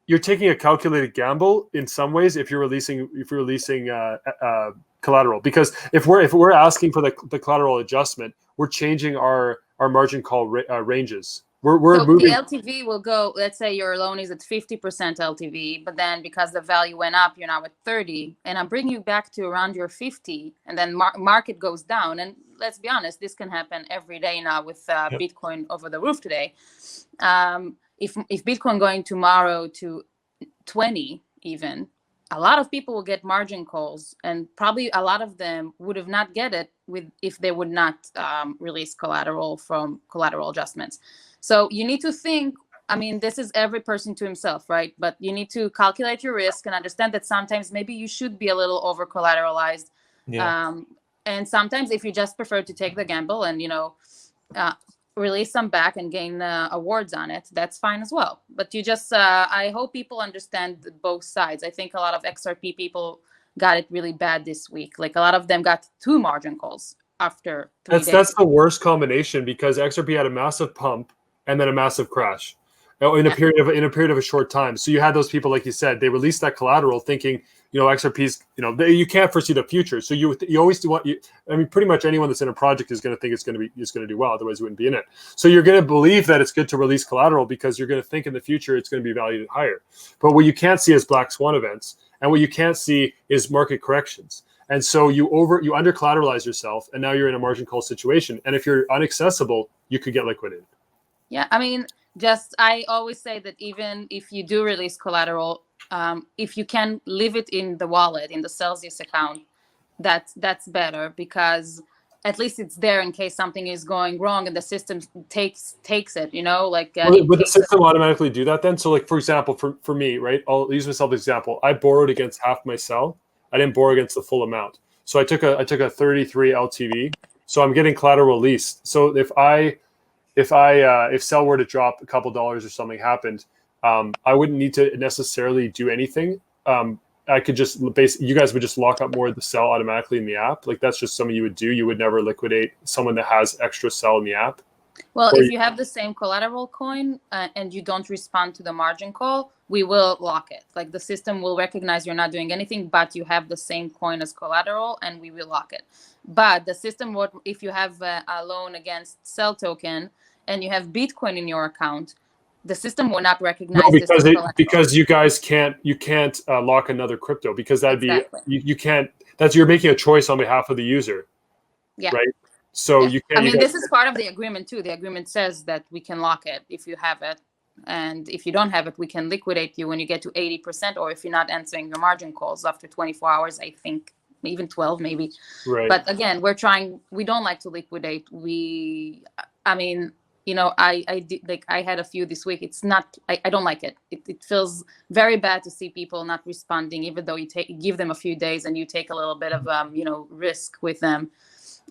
you're taking a calculated gamble in some ways if you're releasing collateral, because if we're asking for the collateral adjustment, we're changing our margin call ranges. We're So moving. the LTV will go. Let's say your loan is at 50% LTV, but then because the value went up, you're now at 30, and I'm bringing you back to around your 50, and then market goes down. And let's be honest, this can happen every day now with Bitcoin over the roof today. If Bitcoin going tomorrow to 20 even, a lot of people will get margin calls, and probably a lot of them would have not get it if they would not release collateral from collateral adjustments. So you need to think, I mean, this is every person to himself, right? But you need to calculate your risk and understand that sometimes maybe you should be a little over collateralized. And sometimes if you just prefer to take the gamble and, release some back and gain awards on it, that's fine as well. But you just, I hope people understand both sides. I think a lot of XRP people got it really bad this week. Like a lot of them got 2 margin calls after 3 days. That's the worst combination, because XRP had a massive pump and then a massive crash in a period of a short time. So you had those people, like you said, they released that collateral thinking, XRP's, you can't foresee the future. So you always do pretty much anyone that's in a project is going to think it's going to do well. Otherwise you wouldn't be in it. So you're going to believe that it's good to release collateral because you're going to think in the future it's going to be valued higher. But what you can't see is black swan events, and what you can't see is market corrections. And so you under collateralize yourself, and now you're in a margin call situation. And if you're unaccessible, you could get liquidated. Yeah, I always say that even if you do release collateral, if you can leave it in the wallet, in the Celsius account, that's better, because at least it's there in case something is going wrong and the system takes it, Would the system automatically do that then? So like, for example, for me, right, I'll use myself as an example. I borrowed against half my sell. I didn't borrow against the full amount. So I took a 33 LTV. So I'm getting collateral released. So if sell were to drop a couple dollars or something happened, I wouldn't need to necessarily do anything. I could just you guys would just lock up more of the sell automatically in the app. Like that's just something you would do. You would never liquidate someone that has extra sell in the app. Well, if you have the same collateral coin and you don't respond to the margin call, we will lock it. Like the system will recognize you're not doing anything, but you have the same coin as collateral, and we will lock it. But the system would, if you have a loan against Cell token and you have Bitcoin in your account, the system will not recognize because you guys can't lock another crypto, because that'd be you can't. You're making a choice on behalf of the user. Yeah. Right. So you can't. This is part of the agreement too. The agreement says that we can lock it if you have it, and if you don't have it, we can liquidate you when you get to 80%, or if you're not answering your margin calls after 24 hours. I think even 12 maybe. Right. But again, we don't like to liquidate. I did, like I had a few this week. It's not, I don't like it. It feels very bad to see people not responding, even though you give them a few days and you take a little bit of risk with them,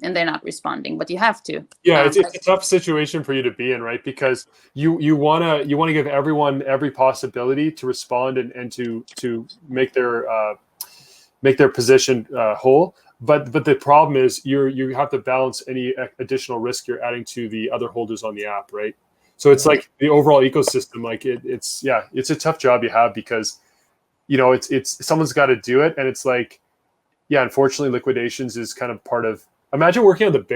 and they're not responding, but you have to. Yeah, it's a tough situation for you to be in, right? Because you wanna give everyone every possibility to respond and to make their position whole. But the problem is you have to balance any additional risk you're adding to the other holders on the app, right? So it's like the overall ecosystem, like it's a tough job you have, because it's someone's got to do it, and it's like, unfortunately liquidations is kind of part of. Imagine working on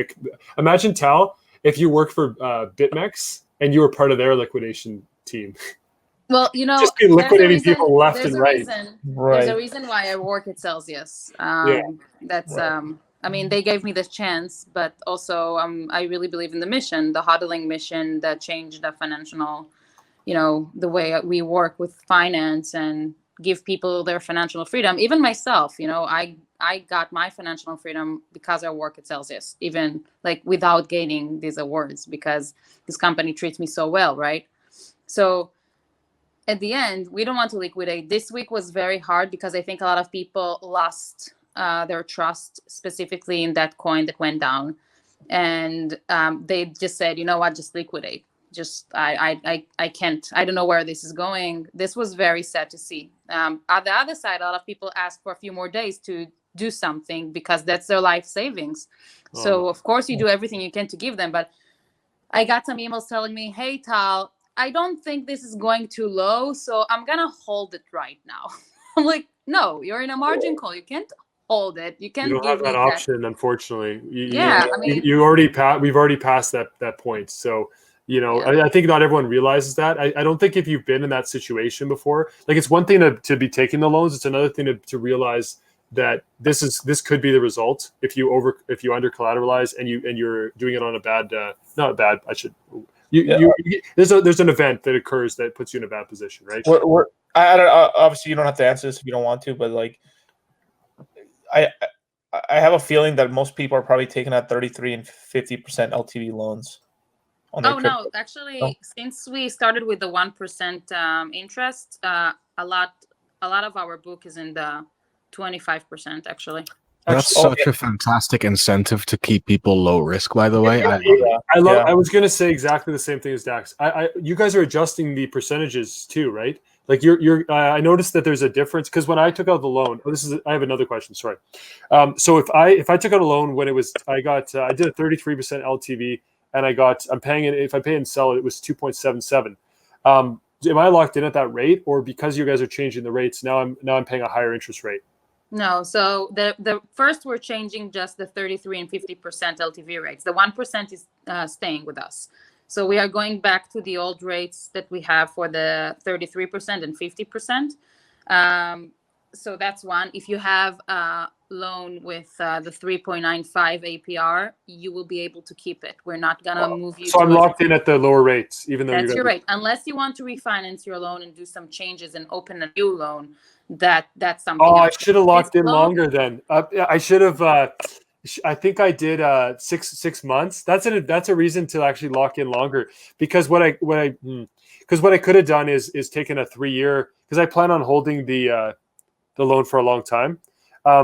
imagine Tal, if you work for BitMEX and you were part of their liquidation team. Well, just be liquidating people left and right. There's a reason why I work at Celsius. That's they gave me this chance, but also I really believe in the mission, the hodling mission that changed the financial, the way we work with finance and give people their financial freedom. Even myself, I got my financial freedom because I work at Celsius, even like without gaining these awards, because this company treats me so well, right? So at the end, we don't want to liquidate. This week was very hard because I think a lot of people lost their trust specifically in that coin that went down. and they just said, you know what, just liquidate. Just I can't. I don't know where this is going. This was very sad to see. On the other side, a lot of people ask for a few more days to do something because that's their life savings. So of course you do everything you can to give them. But I got some emails telling me, "Hey Tal, I don't think this is going too low, so I'm gonna hold it right now." I'm like, "No, you're in a margin call. You can't hold it. You can't You don't give have that me option, unfortunately. Yeah, I mean, You already we've already passed that point. So, I think not everyone realizes that. I don't think if you've been in that situation before, like it's one thing to be taking the loans. It's another thing to realize that this could be the result if you under collateralize and you're doing it on a bad, not bad. I should. There's an event that occurs that puts you in a bad position, right? I don't, obviously you don't have to answer this if you don't want to, but like I have a feeling that most people are probably taking out 33 and 50% LTV loans. Oh no, actually, since we started with the 1% interest, a lot of our book is in the 25%. Actually, that's such a fantastic incentive to keep people low risk. By the way, I was going to say exactly the same thing as Dax. You guys are adjusting the percentages too, right? Like I noticed that there's a difference because when I took out the loan, I have another question. Sorry. So if I took out a loan when it was, I did a 33% LTV and I'm paying it, if I pay and sell it, it was 2.77. Am I locked in at that rate, or because you guys are changing the rates, now I'm paying a higher interest rate? No, so the first we're changing just the 33 and 50% LTV rates. The 1% is staying with us. So we are going back to the old rates that we have for the 33% and 50%. So that's one. If you have a loan with the 3.95 APR, you will be able to keep it. We're not going to move you. So I'm locked in at the lower rates, even though that's your rate. Unless you want to refinance your loan and do some changes and open a new loan, that's something. Oh, I should have locked in longer then. I should have. I think I did 6 months. That's a reason to actually lock in longer, because what I could have done is taken a 3-year, because I plan on holding the loan for a long time.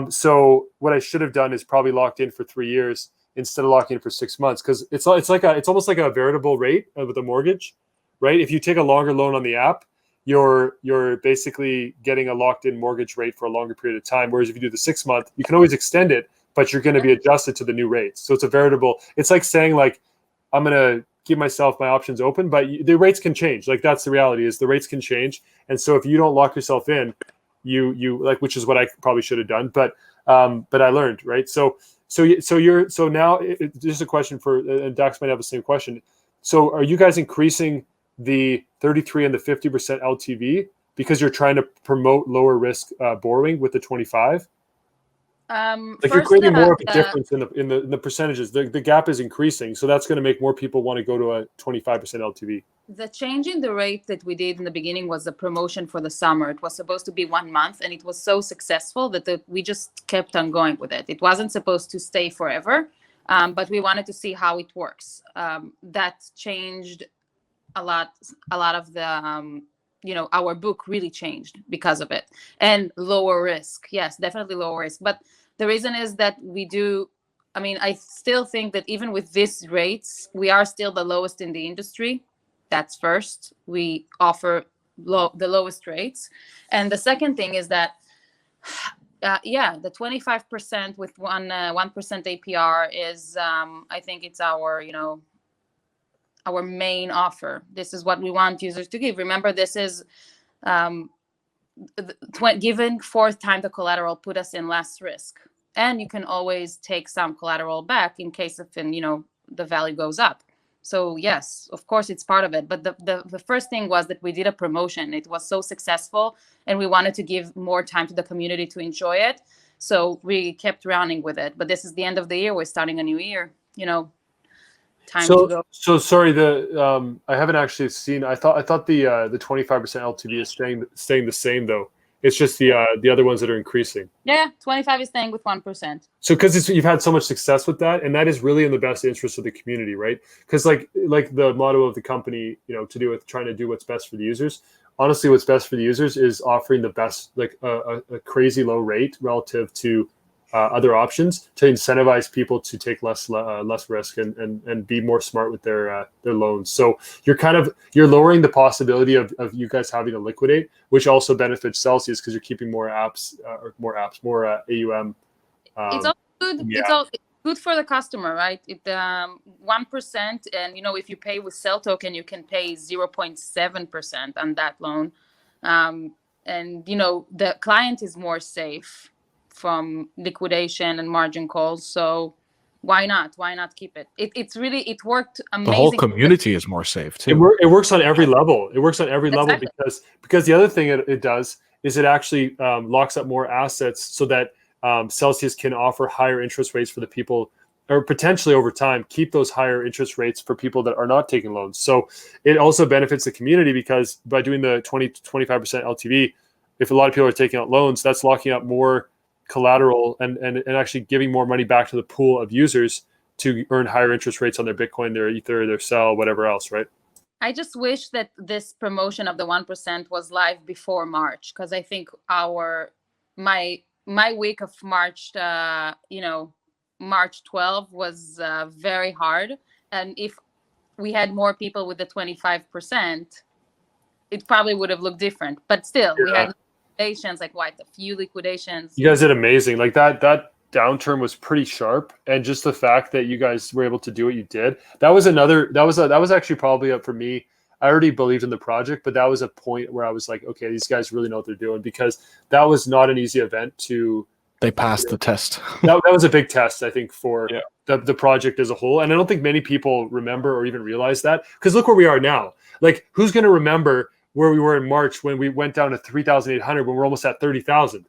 So what I should have done is probably locked in for 3 years instead of locking in for 6 months, because it's almost like a variable rate with a mortgage, right? If you take a longer loan on the app, you're basically getting a locked in mortgage rate for a longer period of time. Whereas if you do the 6 month, you can always extend it, but you're going to be adjusted to the new rates. So it's a variable. It's like saying, like, I'm going to keep myself my options open, but the rates can change. Like, that's the reality, is the rates can change. And so if you don't lock yourself in, you like, which is what I probably should have done, but I learned, right? So now just a question for, and Dax might have the same question. So are you guys increasing the 33 and the 50% LTV because you're trying to promote lower risk borrowing with the 25? Like, you're creating more of a difference in the percentages. The gap is increasing, so that's going to make more people want to go to a 25% LTV. The change in the rate that we did in the beginning was a promotion for the summer. It was supposed to be 1 month, and it was so successful that we just kept on going with it. It wasn't supposed to stay forever, but we wanted to see how it works. That changed a lot of the our book really changed because of it. And lower risk, yes, definitely lower risk. But the reason is that I still think that even with these rates, we are still the lowest in the industry. That's first. We offer the lowest rates. And the second thing is that, the 25% with 1% APR is, I think it's our main offer. This is what we want users to give. Remember, this is given fourth time the collateral put us in less risk, and you can always take some collateral back in case if the value goes up. So yes, of course it's part of it. But the first thing was that we did a promotion. It was so successful, and we wanted to give more time to the community to enjoy it. So we kept running with it. But this is the end of the year. We're starting a new year. Time to go. So sorry, I haven't actually seen. I thought the 25% LTV is staying the same though. It's just the other ones that are increasing. Yeah, 25 is staying with 1%. So because you've had so much success with that, and that is really in the best interest of the community, right? Because like the motto of the company, to do with trying to do what's best for the users. Honestly, what's best for the users is offering the best, like a crazy low rate relative to other options to incentivize people to take less risk and be more smart with their loans. So you're lowering the possibility of you guys having to liquidate, which also benefits Celsius because you're keeping more more AUM. It's also good. Yeah. It's all good for the customer, right? It 1%, and if you pay with Cell Token, you can pay 0.7% on that loan, and the client is more safe from liquidation and margin calls. So why not keep it? It worked amazing. The whole community is more safe too. It works on every level. It works on every level Exactly. because the other thing it does is it actually locks up more assets so that Celsius can offer higher interest rates for the people, or potentially over time keep those higher interest rates for people that are not taking loans. So it also benefits the community because by doing the 20 to 25% LTV, if a lot of people are taking out loans, that's locking up more collateral and actually giving more money back to the pool of users to earn higher interest rates on their Bitcoin, their Ether, their Cell, whatever else, right? I just wish that this promotion of the 1% was live before March, because I think my week of March, March 12 was very hard. And if we had more people with the 25%, it probably would have looked different. But still, we had liquidations, like a few liquidations. You guys did amazing. Like that downturn was pretty sharp, and just the fact that you guys were able to do what you did, that was actually probably for me. I already believed in the project, but that was a point where I was like, okay, these guys really know what they're doing, because that was not an easy event to. They passed the test. that was a big test, I think, for the project as a whole. And I don't think many people remember or even realize that, because look where we are now. Like, who's going to remember where we were in March when we went down to 3,800 when we're almost at 30,000?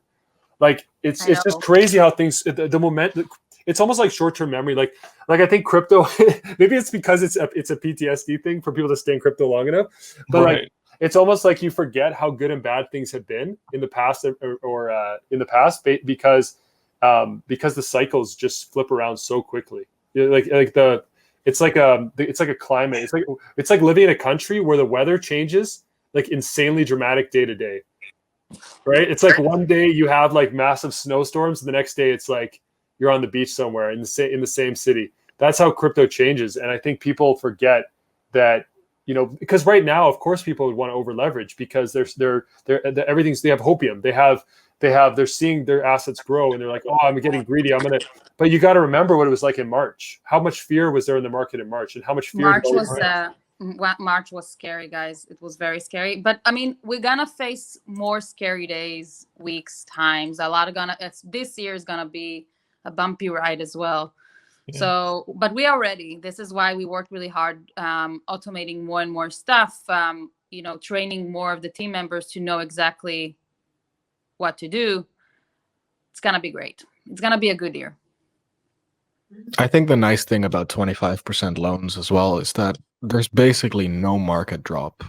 Like, it's just crazy how things, the moment, it's almost like short-term memory. Like I think crypto, maybe it's because it's a PTSD thing for people to stay in crypto long enough, but like, it's almost like you forget how good and bad things have been in the past or in the past because the cycles just flip around so quickly. It's like a climate. It's like living in a country where the weather changes like insanely dramatic day to day. Right? It's like one day you have like massive snowstorms, and the next day it's like you're on the beach somewhere in the same city. That's how crypto changes, and I think people forget that. Because right now, of course, people would want to over leverage because they're everything's, they have hopium. They're seeing their assets grow, and they're like, oh, I'm getting greedy. But you got to remember what it was like in March. How much fear was there in the market in March, and how much fear? March was scary, guys. It was very scary. But I mean, we're gonna face more scary days, weeks, times. This year is gonna be a bumpy ride as well. Yeah. So, but we are ready. This is why we worked really hard, automating more and more stuff, training more of the team members to know exactly what to do. It's going to be great. It's going to be a good year. I think the nice thing about 25% loans as well is that there's basically no market drop.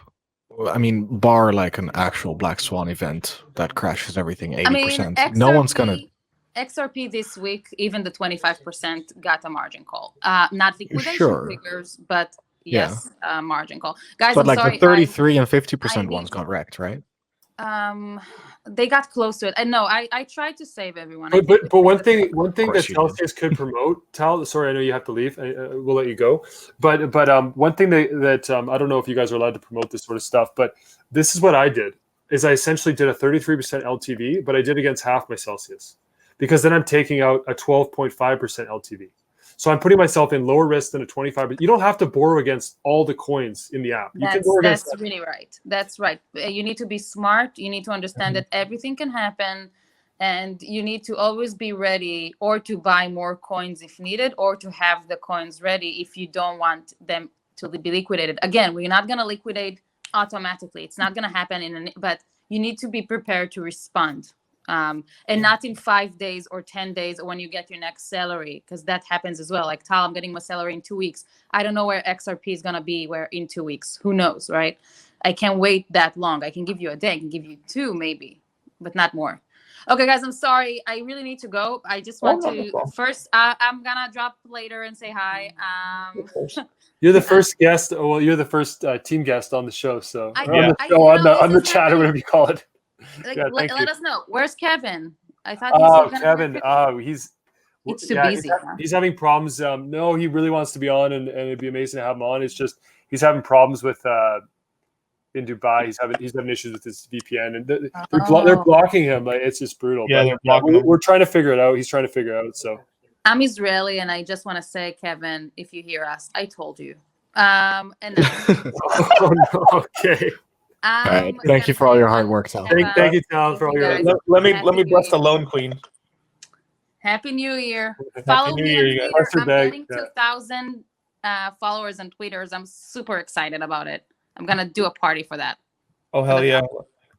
I mean, bar like an actual Black Swan event that crashes everything 80%. No one's going to... XRP this week, even the 25% got a margin call. Not liquidation figures, but yes, margin call. Guys, but I'm like sorry, the 33 and 50% ones got wrecked, right? They got close to it. And no, I tried to save everyone. But one thing that Celsius could promote, Tal. Sorry, I know you have to leave. We'll let you go. But one thing that I don't know if you guys are allowed to promote this sort of stuff, but this is what I did. Is I essentially did a 33% LTV, but I did against half my Celsius. Because then I'm taking out a 12.5% LTV. So I'm putting myself in lower risk than a 25%. You don't have to borrow against all the coins in the app. That's really right. That's right. You need to be smart. You need to understand that everything can happen. And you need to always be ready, or to buy more coins if needed, or to have the coins ready if you don't want them to be liquidated. Again, we're not going to liquidate automatically. It's not going to happen but you need to be prepared to respond. And not in 5 days or 10 days or when you get your next salary, because that happens as well. Like, Tal, I'm getting my salary in 2 weeks. I don't know where XRP is going to be in 2 weeks. Who knows, right? I can't wait that long. I can give you a day. I can give you 2 maybe, but not more. Okay, guys, I'm sorry. I really need to go. I just want to first, I'm going to drop later and say hi. You're the first guest. Well, you're the first team guest on the show. So on the chat or whatever you call it. Let us know. Where's Kevin? I thought he's Oh, gonna Kevin. be- Oh, he's It's too yeah, busy. he's having problems. No, he really wants to be on, and it'd be amazing to have him on. It's just he's having problems with in Dubai. He's having issues with his VPN, and they're Oh. blocking him. Like it's just brutal. Yeah, But they're blocking him. we're trying to figure it out. He's trying to figure it out. So I'm Israeli, and I just want to say, Kevin, if you hear us, I told you. And oh, no. Okay. All right. Thank you for all your hard work, Tal. Thank you, Tal, for all your. guys. Let me Happy bless New the Year. Lone Queen. Happy New Year. Happy Follow New me Year, on you guys. Twitter. Master I'm Bag, getting yeah. 2,000 followers and tweeters. I'm super excited about it. I'm going to do a party for that. Oh hell yeah!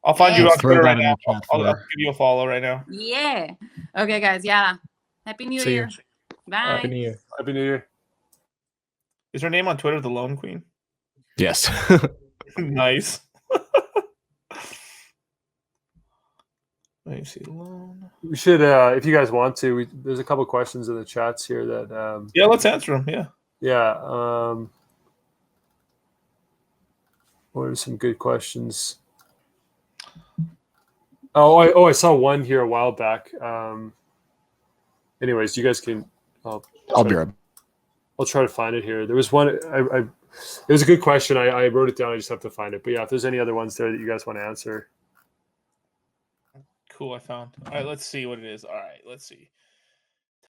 I'll find you Yes. on Throw Twitter that right in now. the chat I'll for- give you a follow right now. Yeah. Okay, guys. Yeah. Happy New See you. Year. Bye. Happy New Year. Happy New Year. Is her name on Twitter the Lone Queen? Yes. Nice. Let me see. Lone. We should, if you guys want to. There's a couple questions in the chats here that. Yeah, let's answer them. Yeah. Yeah. What are some good questions? I saw one here a while back. Anyways, you guys can. I'll be right back. I'll try to find it here. There was one. It was a good question. I wrote it down. I just have to find it. But yeah, if there's any other ones there that you guys want to answer. Cool. I found. All right. Let's see what it is. All right. Let's see.